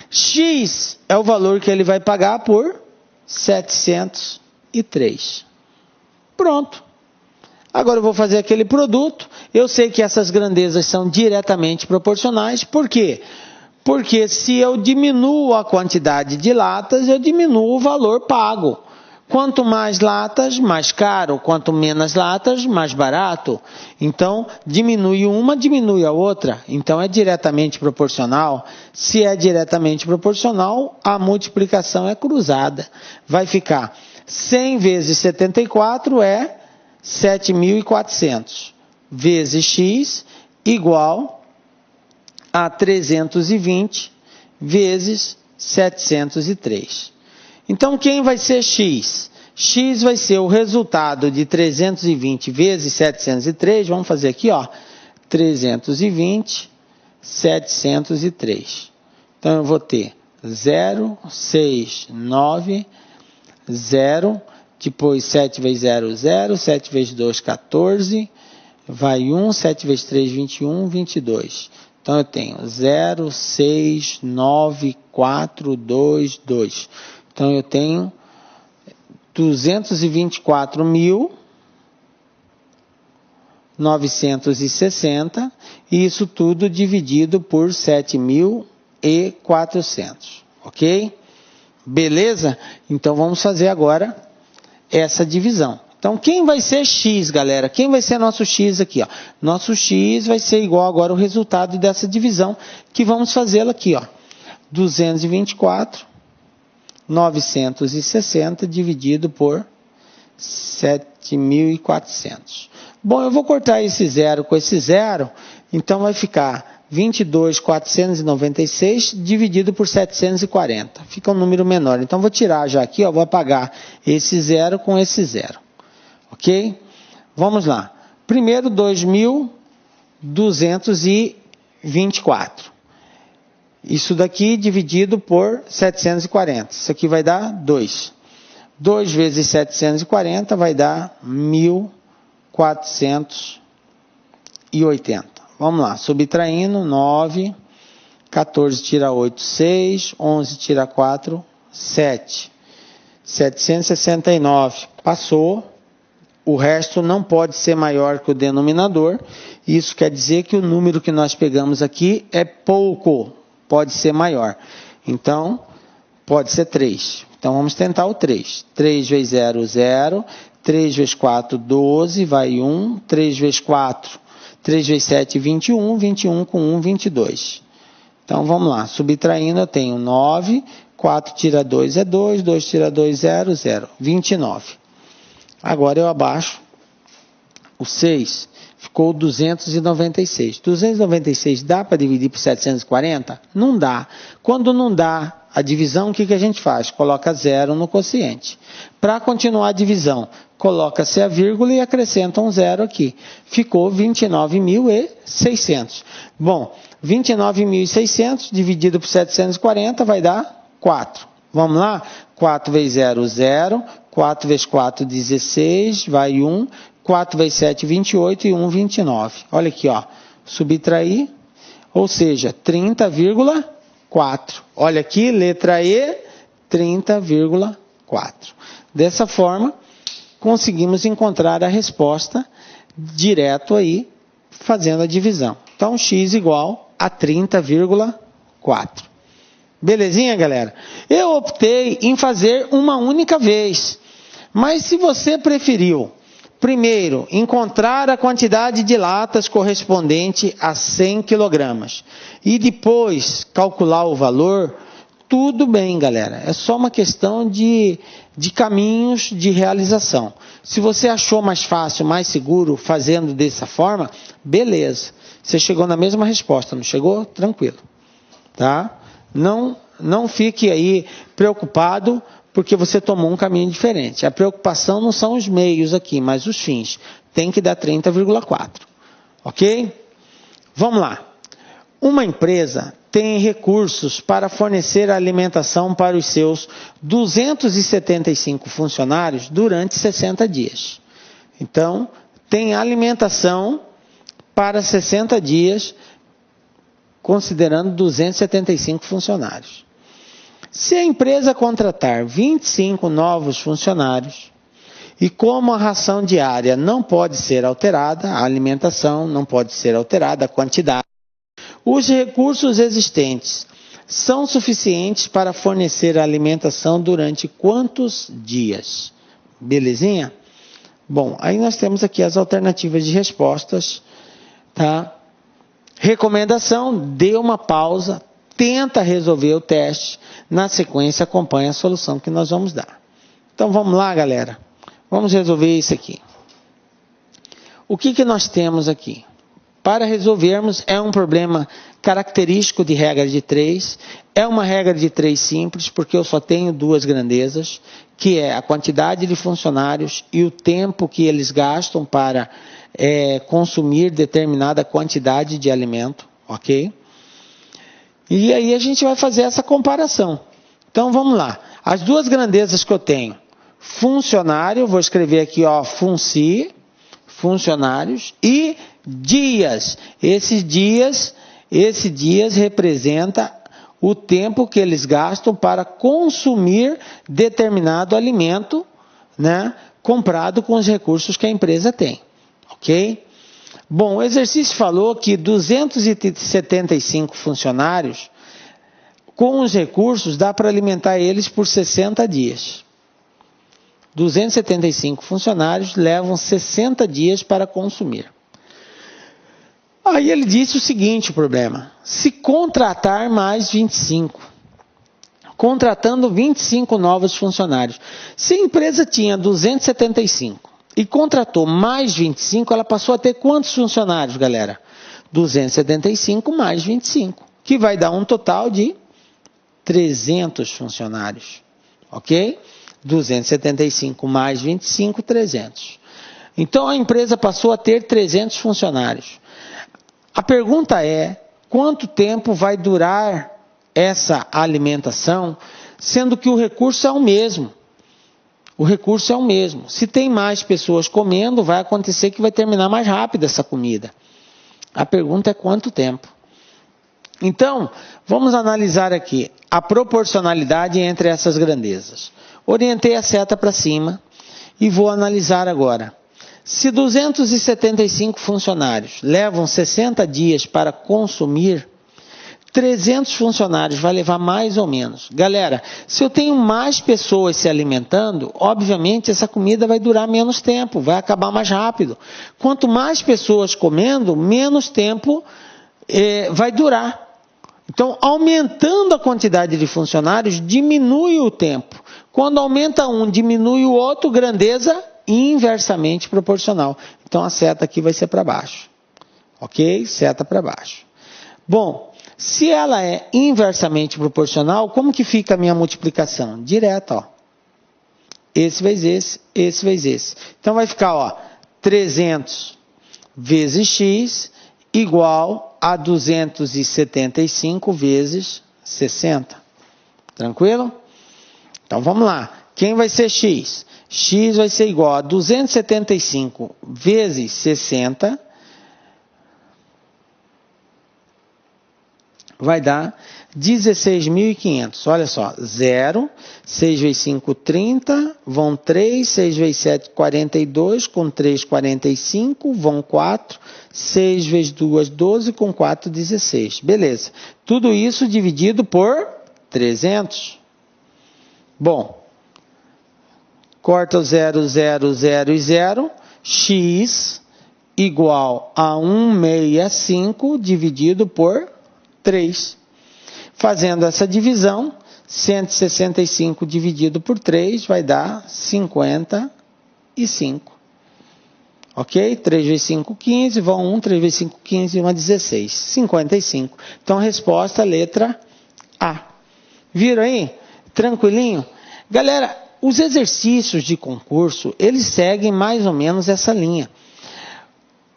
X é o valor que ele vai pagar por 703. Pronto. Agora eu vou fazer aquele produto. Eu sei que essas grandezas são diretamente proporcionais. Por quê? Porque se eu diminuo a quantidade de latas, eu diminuo o valor pago. Quanto mais latas, mais caro. Quanto menos latas, mais barato. Então, diminui uma, diminui a outra. Então, é diretamente proporcional. Se é diretamente proporcional, a multiplicação é cruzada. Vai ficar 100 vezes 74 é 7.400 vezes x igual a 320 vezes 703. Então, quem vai ser x? X vai ser o resultado de 320 vezes 703. Vamos fazer aqui, ó. 320, 703. Então, eu vou ter 0, 6, 9, 0. Depois 7 vezes 0, 0. 7 vezes 2, 14. Vai 1. 7 vezes 3, 21. 22. Então, eu tenho 0, 6, 9, 4, 2, 2. Então, eu tenho 224.960. E isso tudo dividido por 7.400. Ok? Beleza? Então, vamos fazer agora essa divisão. Então, quem vai ser x, galera? Quem vai ser nosso x aqui, ó? Nosso x vai ser igual agora o resultado dessa divisão, que vamos fazê-la aqui, ó. 224.960 dividido por 7.400. Bom, eu vou cortar esse zero com esse zero, então vai ficar 22.496 dividido por 740. Fica um número menor. Então, vou tirar já aqui, ó, vou apagar esse zero com esse zero. Ok? Vamos lá. Primeiro, 2.224. Isso daqui dividido por 740. Isso aqui vai dar 2. 2 vezes 740 vai dar 1.480. Vamos lá, subtraindo, 9, 14 tira 8, 6, 11 tira 4, 7. 769, passou. O resto não pode ser maior que o denominador. Isso quer dizer que o número que nós pegamos aqui é pouco, pode ser maior. Então, pode ser 3. Então, vamos tentar o 3. 3 vezes 0, 0. 3 vezes 4, 12, vai 1. 3 vezes 4, 3 vezes 7, 21. 21 com 1, 22. Então, vamos lá. Subtraindo, eu tenho 9. 4 tira 2 é 2. 2 tira 2, 0, 0. 29. Agora, eu abaixo o 6. Ficou 296. 296 dá para dividir por 740? Não dá. Quando não dá a divisão, o que a gente faz? Coloca 0 no quociente. Para continuar a divisão, coloca-se a vírgula e acrescenta um 0 aqui. Ficou 29.600. Bom, 29.600 dividido por 740 vai dar 4. Vamos lá? 4 vezes 0, 0. 4 vezes 4, 16. Vai 1. 4 vezes 7, 28 e 1, 29. Olha aqui, ó. Subtrair, ou seja, 30,4. Olha aqui, letra E, 30,4. Dessa forma, conseguimos encontrar a resposta direto aí, fazendo a divisão. Então, x igual a 30,4. Belezinha, galera? Eu optei em fazer uma única vez. Mas se você preferiu Primeiro, encontrar a quantidade de latas correspondente a 100 kg. E depois, calcular o valor. Tudo bem, galera. É só uma questão de caminhos de realização. Se você achou mais fácil, mais seguro, fazendo dessa forma, beleza. Você chegou na mesma resposta, não chegou? Tranquilo. Tá? Não fique aí preocupado, porque você tomou um caminho diferente. A preocupação não são os meios aqui, mas os fins. Tem que dar 30,4. Ok? Vamos lá. Uma empresa tem recursos para fornecer alimentação para os seus 275 funcionários durante 60 dias. Então, tem alimentação para 60 dias, considerando 275 funcionários. Se a empresa contratar 25 novos funcionários, e como a ração diária não pode ser alterada, a alimentação não pode ser alterada, a quantidade, os recursos existentes são suficientes para fornecer a alimentação durante quantos dias? Belezinha? Bom, aí nós temos aqui as alternativas de respostas, tá? Recomendação, dê uma pausa, tenta resolver o teste, na sequência acompanha a solução que nós vamos dar. Então vamos lá, galera. Vamos resolver isso aqui. O que nós temos aqui? Para resolvermos, é um problema característico de regra de 3. É uma regra de 3 simples, porque eu só tenho duas grandezas, que é a quantidade de funcionários e o tempo que eles gastam para consumir determinada quantidade de alimento, ok? E aí a gente vai fazer essa comparação. Então vamos lá. As duas grandezas que eu tenho, funcionário, vou escrever aqui, ó, funci, funcionários, e dias. Esse dias representa o tempo que eles gastam para consumir determinado alimento, né, comprado com os recursos que a empresa tem. Ok? Bom, o exercício falou que 275 funcionários, com os recursos, dá para alimentar eles por 60 dias. 275 funcionários levam 60 dias para consumir. Aí ele disse o seguinte, o problema. Se contratar mais 25, contratando 25 novos funcionários. Se a empresa tinha 275 e contratou mais 25, ela passou a ter quantos funcionários, galera? 275 mais 25, que vai dar um total de 300 funcionários. Ok? 275 mais 25, 300. Então a empresa passou a ter 300 funcionários. A pergunta é, quanto tempo vai durar essa alimentação, sendo que o recurso é o mesmo? O recurso é o mesmo. Se tem mais pessoas comendo, vai acontecer que vai terminar mais rápido essa comida. A pergunta é quanto tempo? Então, vamos analisar aqui a proporcionalidade entre essas grandezas. Orientei a seta para cima e vou analisar agora. Se 275 funcionários levam 60 dias para consumir, 300 funcionários vai levar mais ou menos. Galera, se eu tenho mais pessoas se alimentando, obviamente essa comida vai durar menos tempo, vai acabar mais rápido. Quanto mais pessoas comendo, menos tempo vai durar. Então, aumentando a quantidade de funcionários, diminui o tempo. Quando aumenta um, diminui o outro, grandeza inversamente proporcional. Então, a seta aqui vai ser para baixo. Ok? Seta para baixo. Bom, se ela é inversamente proporcional, como que fica a minha multiplicação? Direta, ó. Esse vezes esse vezes esse. Então, vai ficar, ó, 300 vezes x igual a 275 vezes 60. Tranquilo? Então, vamos lá. Quem vai ser x? X vai ser igual a 275 vezes 60. Vai dar 16.500. Olha só. 0, 6 vezes 5, 30. Vão 3, 6 vezes 7, 42. Com 3, 45. Vão 4. 6 vezes 2, 12. Com 4, 16. Beleza. Tudo isso dividido por 300. Bom. Corta o 0, 0, 0 e 0. x igual a 165 dividido por 3. Fazendo essa divisão, 165 dividido por 3 vai dar 55. Ok? 3 vezes 5, 15, vão 1, 3 vezes 5, 15, 1 é 16. 55. Então, a resposta, letra A. Viram aí? Tranquilinho? Galera, os exercícios de concurso, eles seguem mais ou menos essa linha.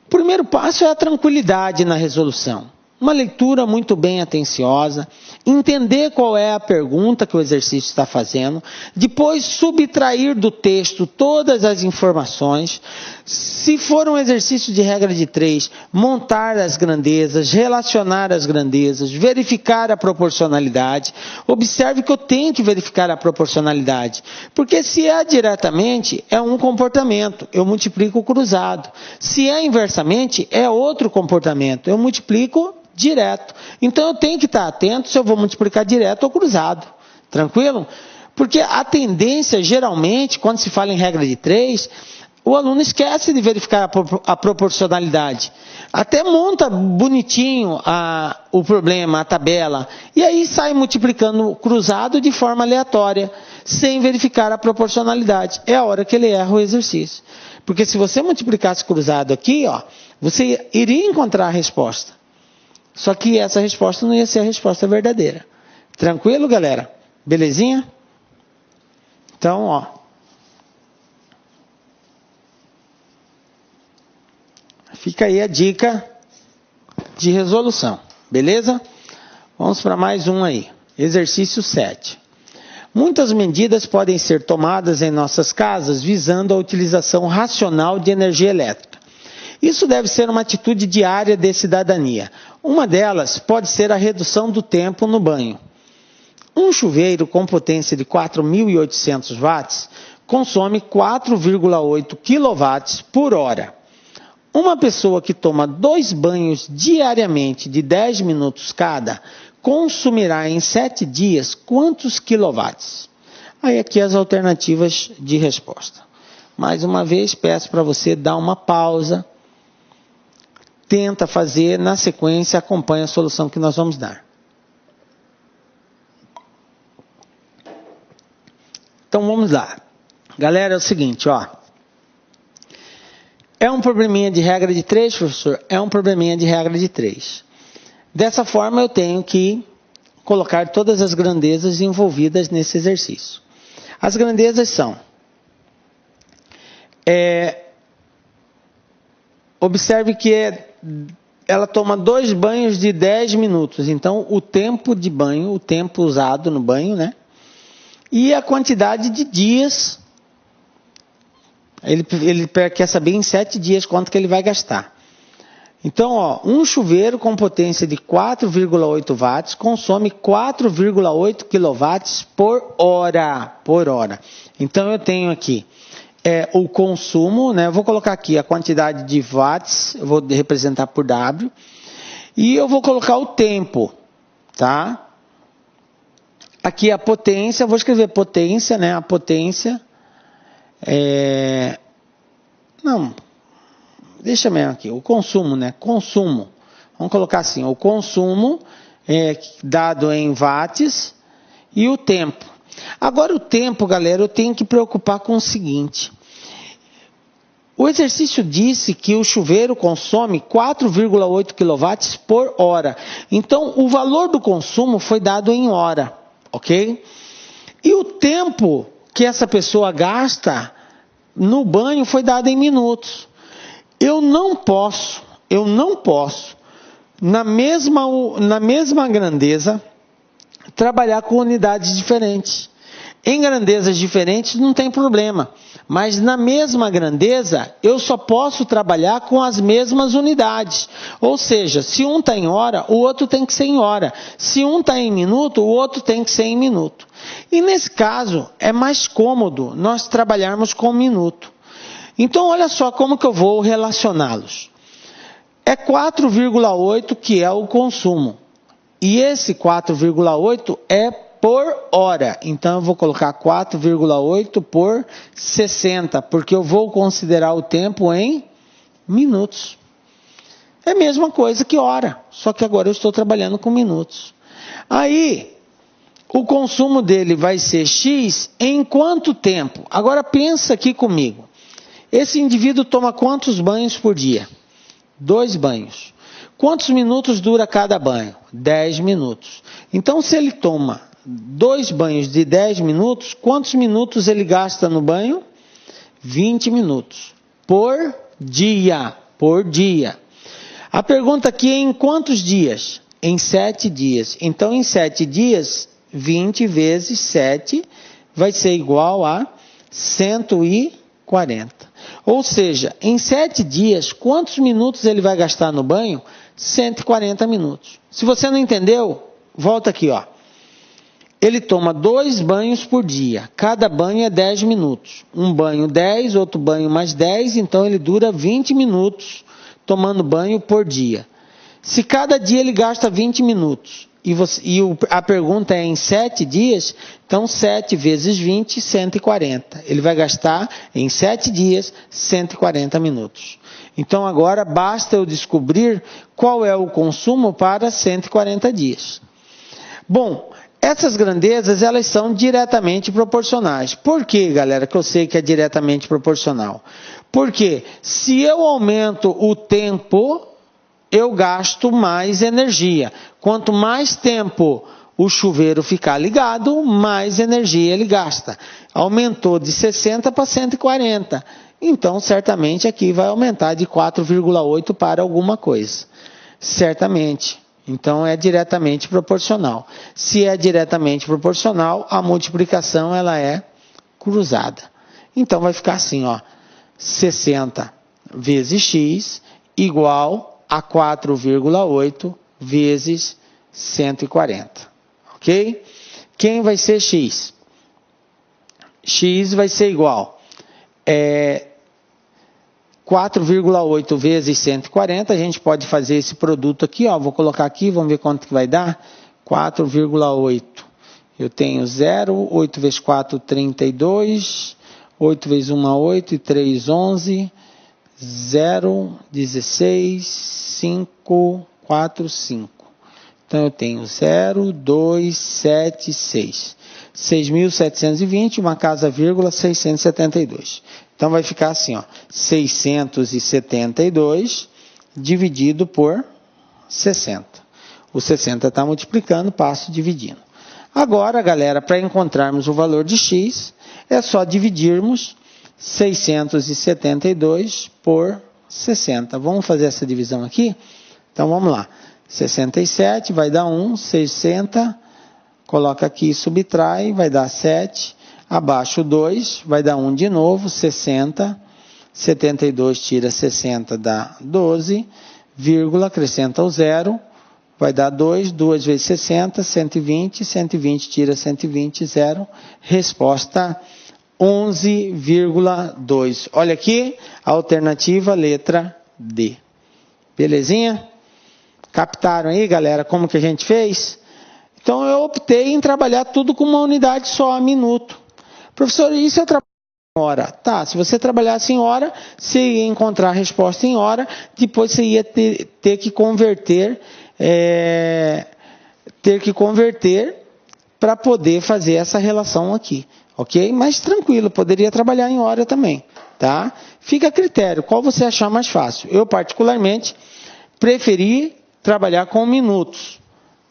O primeiro passo é a tranquilidade na resolução. Uma leitura muito bem atenciosa, entender qual é a pergunta que o exercício está fazendo, depois subtrair do texto todas as informações. Se for um exercício de regra de 3, montar as grandezas, relacionar as grandezas, verificar a proporcionalidade. Observe que eu tenho que verificar a proporcionalidade, porque se é diretamente, é um comportamento, eu multiplico cruzado. Se é inversamente, é outro comportamento, eu multiplico direto. Então, eu tenho que estar atento se eu vou multiplicar direto ou cruzado. Tranquilo? Porque a tendência, geralmente, quando se fala em regra de 3, o aluno esquece de verificar a proporcionalidade. Até monta bonitinho o problema, a tabela, e aí sai multiplicando cruzado de forma aleatória, sem verificar a proporcionalidade. É a hora que ele erra o exercício. Porque se você multiplicasse cruzado aqui, ó, você iria encontrar a resposta. Só que essa resposta não ia ser a resposta verdadeira. Tranquilo, galera? Belezinha? Então, ó. Fica aí a dica de resolução. Beleza? Vamos para mais um aí. Exercício 7. Muitas medidas podem ser tomadas em nossas casas visando a utilização racional de energia elétrica. Isso deve ser uma atitude diária de cidadania. Uma delas pode ser a redução do tempo no banho. Um chuveiro com potência de 4.800 watts consome 4,8 kW por hora. Uma pessoa que toma 2 banhos diariamente de 10 minutos cada consumirá em 7 dias quantos quilowatts? Aí aqui as alternativas de resposta. Mais uma vez, peço para você dar uma pausa. Tenta fazer, na sequência, acompanha a solução que nós vamos dar. Então, vamos lá. Galera, é o seguinte, ó. É um probleminha de regra de 3, professor? É um probleminha de regra de 3. Dessa forma, eu tenho que colocar todas as grandezas envolvidas nesse exercício. As grandezas são... Observe que ela toma 2 banhos de 10 minutos. Então, o tempo de banho, o tempo usado no banho, né? E a quantidade de dias. Ele quer saber em 7 dias quanto que ele vai gastar. Então, ó, um chuveiro com potência de 4,8 watts consome 4,8 kW por hora. Então, eu tenho aqui o consumo, né? Eu vou colocar aqui a quantidade de watts, eu vou representar por W. E eu vou colocar o tempo, tá? Aqui a potência, eu vou escrever potência, né? A potência não, deixa mesmo aqui, o consumo, né? Consumo. Vamos colocar assim, o consumo dado em watts e o tempo. Agora o tempo, galera, eu tenho que preocupar com o seguinte. O exercício disse que o chuveiro consome 4,8 kW por hora. Então, o valor do consumo foi dado em hora, ok? E o tempo que essa pessoa gasta no banho foi dado em minutos. Eu não posso, na mesma grandeza, trabalhar com unidades diferentes. Em grandezas diferentes não tem problema, mas na mesma grandeza eu só posso trabalhar com as mesmas unidades. Ou seja, se um está em hora, o outro tem que ser em hora. Se um está em minuto, o outro tem que ser em minuto. E nesse caso é mais cômodo nós trabalharmos com minuto. Então olha só como que eu vou relacioná-los. É 4,8 que é o consumo. E esse 4,8 é por hora. Então eu vou colocar 4,8 por 60, porque eu vou considerar o tempo em minutos. É a mesma coisa que hora, só que agora eu estou trabalhando com minutos. Aí, o consumo dele vai ser X em quanto tempo? Agora pensa aqui comigo. Esse indivíduo toma quantos banhos por dia? 2 banhos. Quantos minutos dura cada banho? 10 minutos. Então, se ele toma 2 banhos de 10 minutos, quantos minutos ele gasta no banho? 20 minutos. Por dia. Por dia. A pergunta aqui é em quantos dias? Em 7 dias. Então, em 7 dias, 20 vezes 7 vai ser igual a 140. Ou seja, em 7 dias, quantos minutos ele vai gastar no banho? 140 minutos. Se você não entendeu, volta aqui, ó. Ele toma 2 banhos por dia. Cada banho é 10 minutos. Um banho 10, outro banho mais 10, então ele dura 20 minutos tomando banho por dia. Se cada dia ele gasta 20 minutos, a pergunta é em 7 dias, então 7 vezes 20, 140. Ele vai gastar em 7 dias 140 minutos. Então agora basta eu descobrir qual é o consumo para 140 dias. Bom, essas grandezas elas são diretamente proporcionais. Por que, galera, que eu sei que é diretamente proporcional? Porque se eu aumento o tempo, eu gasto mais energia. Quanto mais tempo o chuveiro ficar ligado, mais energia ele gasta. Aumentou de 60 para 140. Então, certamente, aqui vai aumentar de 4,8 para alguma coisa. Certamente. Então, é diretamente proporcional. Se é diretamente proporcional, a multiplicação ela é cruzada. Então, vai ficar assim, ó. 60 vezes x igual a 4,8 vezes 140. Ok? Quem vai ser x? X vai ser igual 4,8 vezes 140. A gente pode fazer esse produto aqui, ó. Vou colocar aqui, vamos ver quanto que vai dar. 4,8. Eu tenho 0, 8 vezes 4, 32. 8 vezes 1, 8, e 3, 11, 0, 16, 5, 4, 5. Então, eu tenho 0, 2, 7, 6. 6.720, uma casa, vírgula, 672. Então, vai ficar assim, ó, 672 dividido por 60. O 60 está multiplicando, passo dividindo. Agora, galera, para encontrarmos o valor de x, é só dividirmos 672 por 60. Vamos fazer essa divisão aqui? Então, vamos lá. 67 vai dar 1, 60, coloca aqui, subtrai, vai dar 7. Abaixo 2, vai dar 1 de novo, 60. 72 tira 60, dá 12, vírgula, acrescenta o 0. Vai dar 2, 2 vezes 60, 120, 120 tira 120, 0. Resposta 11,2. Olha aqui, a alternativa, letra D. Belezinha? Captaram aí, galera, como que a gente fez? Então, eu optei em trabalhar tudo com uma unidade só, minuto. Professor, e se eu trabalhar em hora? Tá, se você trabalhasse em hora, você ia encontrar a resposta em hora, depois você ia ter que converter para poder fazer essa relação aqui, ok? Mas tranquilo, poderia trabalhar em hora também, tá? Fica a critério, qual você achar mais fácil. Eu, particularmente, preferi trabalhar com minutos,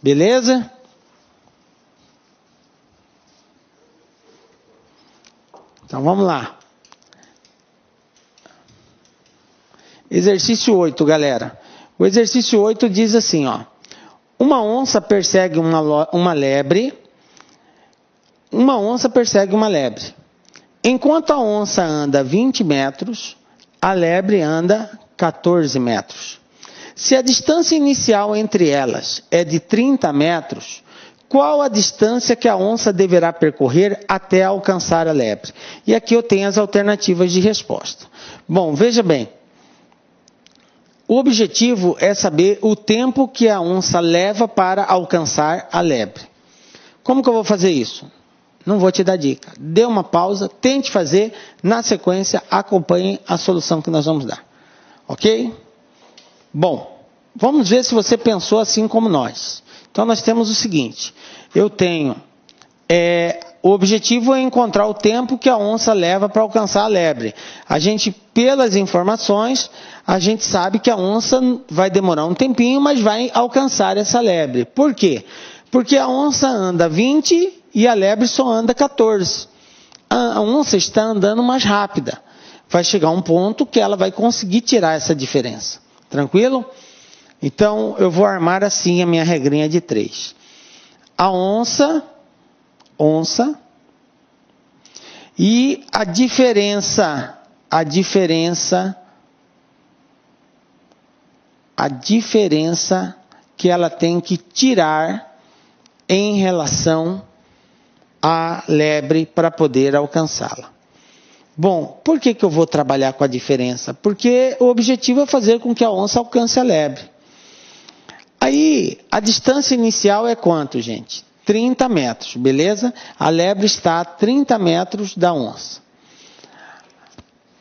beleza? Então, vamos lá. Exercício 8, galera. O exercício 8 diz assim, ó. Uma onça persegue uma lebre. Uma onça persegue uma lebre. Enquanto a onça anda 20 metros, a lebre anda 14 metros. Se a distância inicial entre elas é de 30 metros, qual a distância que a onça deverá percorrer até alcançar a lebre? E aqui eu tenho as alternativas de resposta. Bom, veja bem. O objetivo é saber o tempo que a onça leva para alcançar a lebre. Como que eu vou fazer isso? Não vou te dar dica. Dê uma pausa, tente fazer, na sequência acompanhe a solução que nós vamos dar. Ok? Bom, vamos ver se você pensou assim como nós. Então nós temos o seguinte, eu tenho, o objetivo é encontrar o tempo que a onça leva para alcançar a lebre. A gente, pelas informações, a gente sabe que a onça vai demorar um tempinho, mas vai alcançar essa lebre. Por quê? Porque a onça anda 20 e a lebre só anda 14. A onça está andando mais rápida. Vai chegar um ponto que ela vai conseguir tirar essa diferença. Tranquilo? Então, eu vou armar assim a minha regrinha de 3. A onça, e a diferença que ela tem que tirar em relação à lebre para poder alcançá-la. Bom, por que eu vou trabalhar com a diferença? Porque o objetivo é fazer com que a onça alcance a lebre. Aí, a distância inicial é quanto, gente? 30 metros, beleza? A lebre está a 30 metros da onça.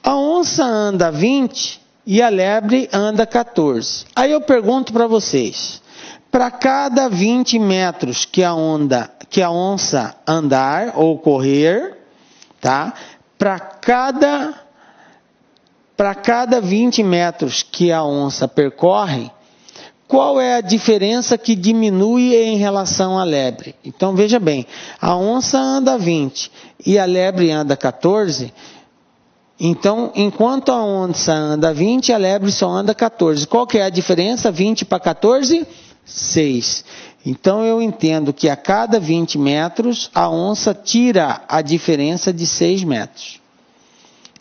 A onça anda 20 e a lebre anda 14. Aí eu pergunto para vocês, para cada 20 metros que a onça andar ou correr, tá? Para cada 20 metros que a onça percorre, qual é a diferença que diminui em relação à lebre? Então veja bem, a onça anda 20 e a lebre anda 14. Então, enquanto a onça anda 20, a lebre só anda 14. Qual que é a diferença? 20 para 14? 6. Então, eu entendo que a cada 20 metros, a onça tira a diferença de 6 metros.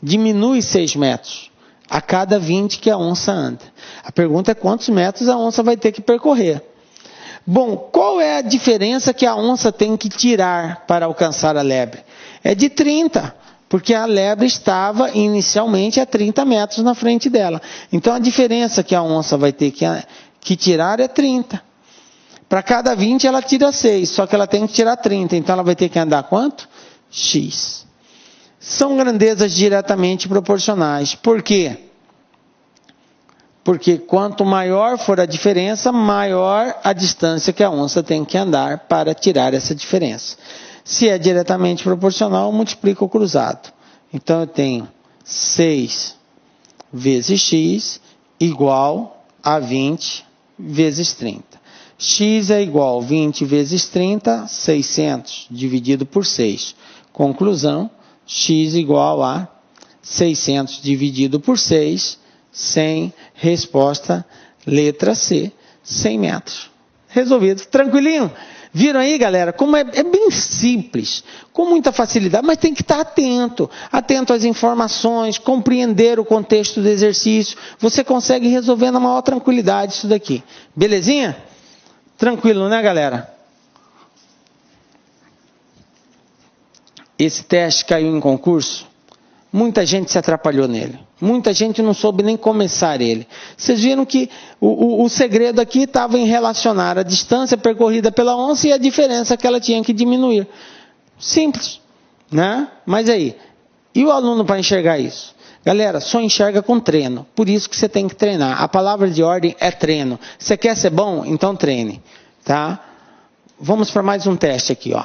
Diminui 6 metros a cada 20 que a onça anda. A pergunta é quantos metros a onça vai ter que percorrer. Bom, qual é a diferença que a onça tem que tirar para alcançar a lebre? É de 30. Porque a lebre estava inicialmente a 30 metros na frente dela. Então a diferença que a onça vai ter que tirar é 30. Para cada 20 ela tira 6, só que ela tem que tirar 30. Então ela vai ter que andar quanto? X. São grandezas diretamente proporcionais. Por quê? Porque quanto maior for a diferença, maior a distância que a onça tem que andar para tirar essa diferença. Se é diretamente proporcional, eu multiplico o cruzado. Então, eu tenho 6 vezes x igual a 20 vezes 30. X é igual a 20 vezes 30, 600 dividido por 6. Conclusão, x igual a 600 dividido por 6, 100, resposta, letra C, 100 metros. Resolvido. Tranquilinho? Viram aí, galera? Como é bem simples, com muita facilidade, mas tem que estar atento às informações, compreender o contexto do exercício. Você consegue resolver na maior tranquilidade isso daqui. Belezinha? Tranquilo, né, galera? Esse teste caiu em concurso. Muita gente se atrapalhou nele. Muita gente não soube nem começar ele. Vocês viram que o segredo aqui estava em relacionar a distância percorrida pela onça e a diferença que ela tinha que diminuir. Simples, né? Mas aí, e o aluno para enxergar isso? Galera, só enxerga com treino. Por isso que você tem que treinar. A palavra de ordem é treino. Você quer ser bom? Então treine, tá? Vamos para mais um teste aqui, ó.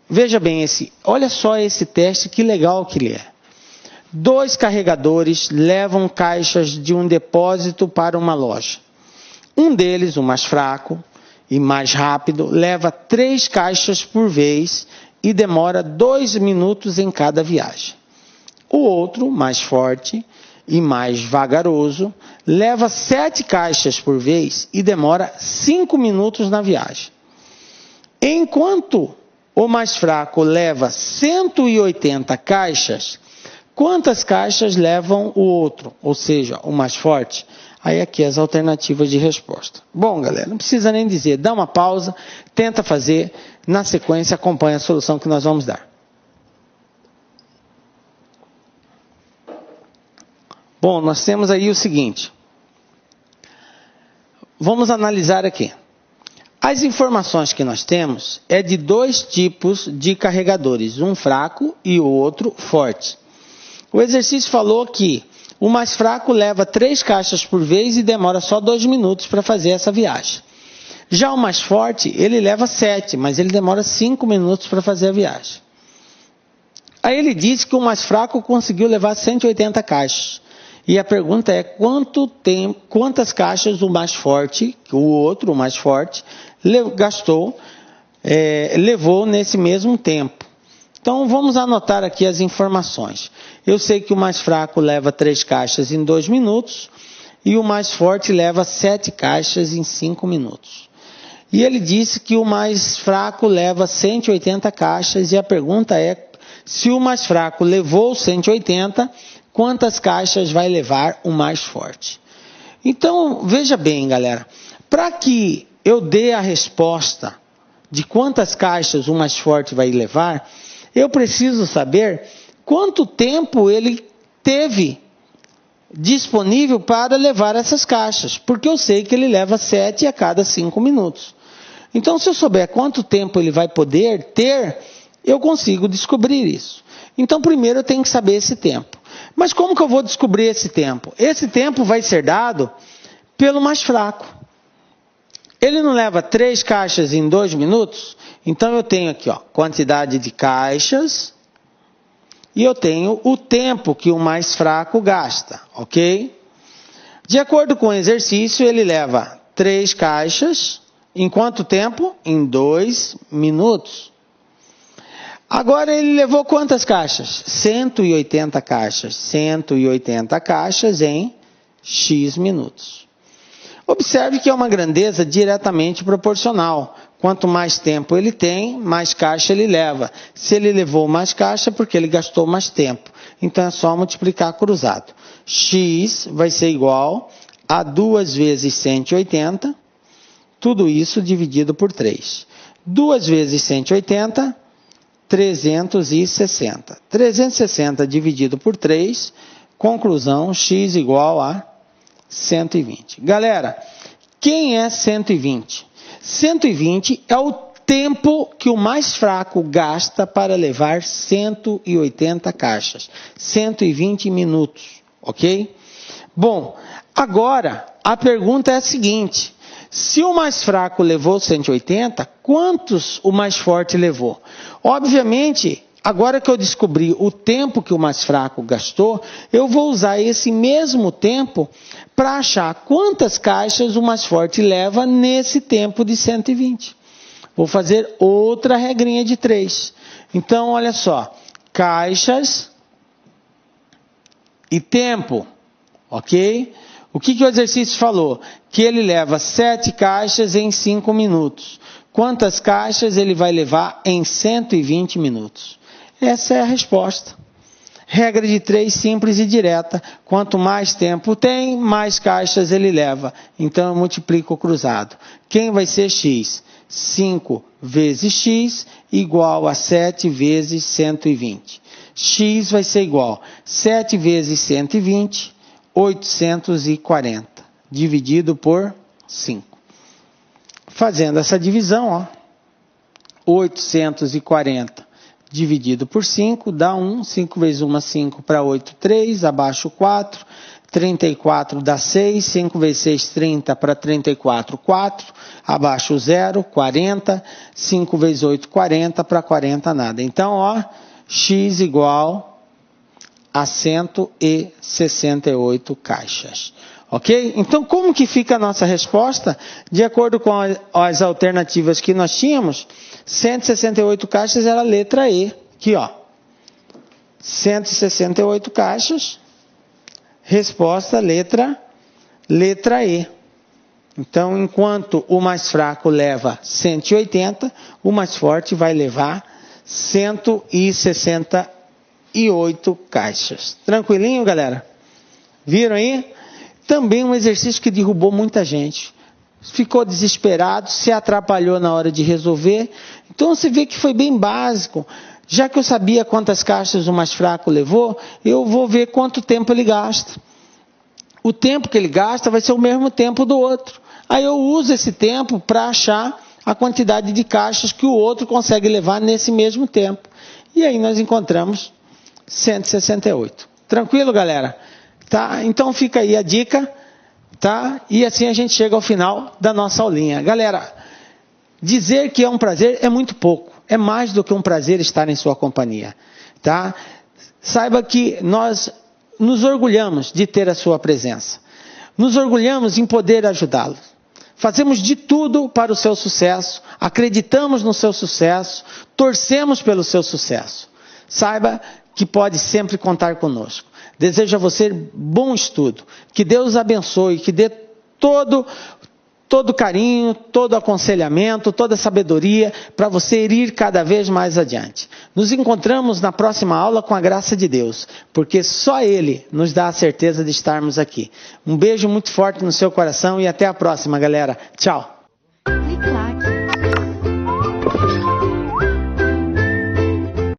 Veja bem olha só esse teste, que legal que ele é. 2 carregadores levam caixas de um depósito para uma loja. Um deles, o mais fraco e mais rápido, leva 3 caixas por vez e demora 2 minutos em cada viagem. O outro, mais forte e mais vagaroso, leva 7 caixas por vez e demora 5 minutos na viagem. Enquanto o mais fraco leva 180 caixas, quantas caixas levam o outro, ou seja, o mais forte? Aí aqui as alternativas de resposta. Bom, galera, não precisa nem dizer, dá uma pausa, tenta fazer, na sequência acompanha a solução que nós vamos dar. Bom, nós temos aí o seguinte. Vamos analisar aqui. As informações que nós temos é de dois tipos de carregadores, um fraco e o outro forte. O exercício falou que o mais fraco leva 3 caixas por vez e demora só 2 minutos para fazer essa viagem. Já o mais forte, ele leva 7, mas ele demora 5 minutos para fazer a viagem. Aí ele disse que o mais fraco conseguiu levar 180 caixas. E a pergunta é quantas caixas o mais forte, o outro, o mais forte, levou nesse mesmo tempo. Então vamos anotar aqui as informações. Eu sei que o mais fraco leva 3 caixas em 2 minutos e o mais forte leva 7 caixas em 5 minutos. E ele disse que o mais fraco leva 180 caixas e a pergunta é, se o mais fraco levou 180, quantas caixas vai levar o mais forte? Então, veja bem, galera, para que eu dê a resposta de quantas caixas o mais forte vai levar, eu preciso saber quanto tempo ele teve disponível para levar essas caixas, porque eu sei que ele leva 7 a cada 5 minutos. Então, se eu souber quanto tempo ele vai poder ter, eu consigo descobrir isso. Então, primeiro eu tenho que saber esse tempo. Mas como que eu vou descobrir esse tempo? Esse tempo vai ser dado pelo mais fraco. Ele não leva 3 caixas em 2 minutos? Então eu tenho aqui, quantidade de caixas e eu tenho o tempo que o mais fraco gasta, ok? De acordo com o exercício, ele leva 3 caixas em quanto tempo? Em 2 minutos. Agora ele levou quantas caixas? 180 caixas. 180 caixas em X minutos. Observe que é uma grandeza diretamente proporcional. Quanto mais tempo ele tem, mais caixa ele leva. Se ele levou mais caixa, é porque ele gastou mais tempo. Então é só multiplicar cruzado. X vai ser igual a 2 vezes 180. Tudo isso dividido por 3. 2 vezes 180, 360. 360 dividido por 3, conclusão, x igual a 120. Galera, quem é 120? 120 é o tempo que o mais fraco gasta para levar 180 caixas. 120 minutos, ok? Bom, agora a pergunta é a seguinte. Se o mais fraco levou 180, quantos o mais forte levou? Obviamente, agora que eu descobri o tempo que o mais fraco gastou, eu vou usar esse mesmo tempo para achar quantas caixas o mais forte leva nesse tempo de 120. Vou fazer outra regrinha de 3. Então, olha só. Caixas e tempo, ok? O que o exercício falou? Que ele leva 7 caixas em 5 minutos. Quantas caixas ele vai levar em 120 minutos? Essa é a resposta. Regra de 3, simples e direta. Quanto mais tempo tem, mais caixas ele leva. Então eu multiplico o cruzado. Quem vai ser x? 5 vezes x igual a 7 vezes 120. X vai ser igual a 7 vezes 120, 840, dividido por 5. Fazendo essa divisão, 840 dividido por 5 dá 1. 5 vezes 1, 5 para 8, 3, abaixo 4. 34 dá 6, 5 vezes 6, 30 para 34, 4. Abaixo 0, 40. 5 vezes 8, 40 para 40, nada. Então, x igual a 168 caixas. Ok? Então, como que fica a nossa resposta? De acordo com as alternativas que nós tínhamos, 168 caixas era a letra E. Aqui, 168 caixas. Resposta, letra E. Então, enquanto o mais fraco leva 180, o mais forte vai levar 168 caixas. Tranquilinho, galera? Viram aí? Também um exercício que derrubou muita gente. Ficou desesperado, se atrapalhou na hora de resolver. Então você vê que foi bem básico. Já que eu sabia quantas caixas o mais fraco levou, eu vou ver quanto tempo ele gasta. O tempo que ele gasta vai ser o mesmo tempo do outro. Aí eu uso esse tempo para achar a quantidade de caixas que o outro consegue levar nesse mesmo tempo. E aí nós encontramos 168. Tranquilo, galera? Tá? Então fica aí a dica, tá? E assim a gente chega ao final da nossa aulinha. Galera, dizer que é um prazer é muito pouco. É mais do que um prazer estar em sua companhia, tá? Saiba que nós nos orgulhamos de ter a sua presença. Nos orgulhamos em poder ajudá-lo. Fazemos de tudo para o seu sucesso, acreditamos no seu sucesso, torcemos pelo seu sucesso. Saiba que pode sempre contar conosco. Desejo a você bom estudo, que Deus abençoe, que dê todo carinho, todo aconselhamento, toda sabedoria para você ir cada vez mais adiante. Nos encontramos na próxima aula com a graça de Deus, porque só Ele nos dá a certeza de estarmos aqui. Um beijo muito forte no seu coração e até a próxima, galera. Tchau!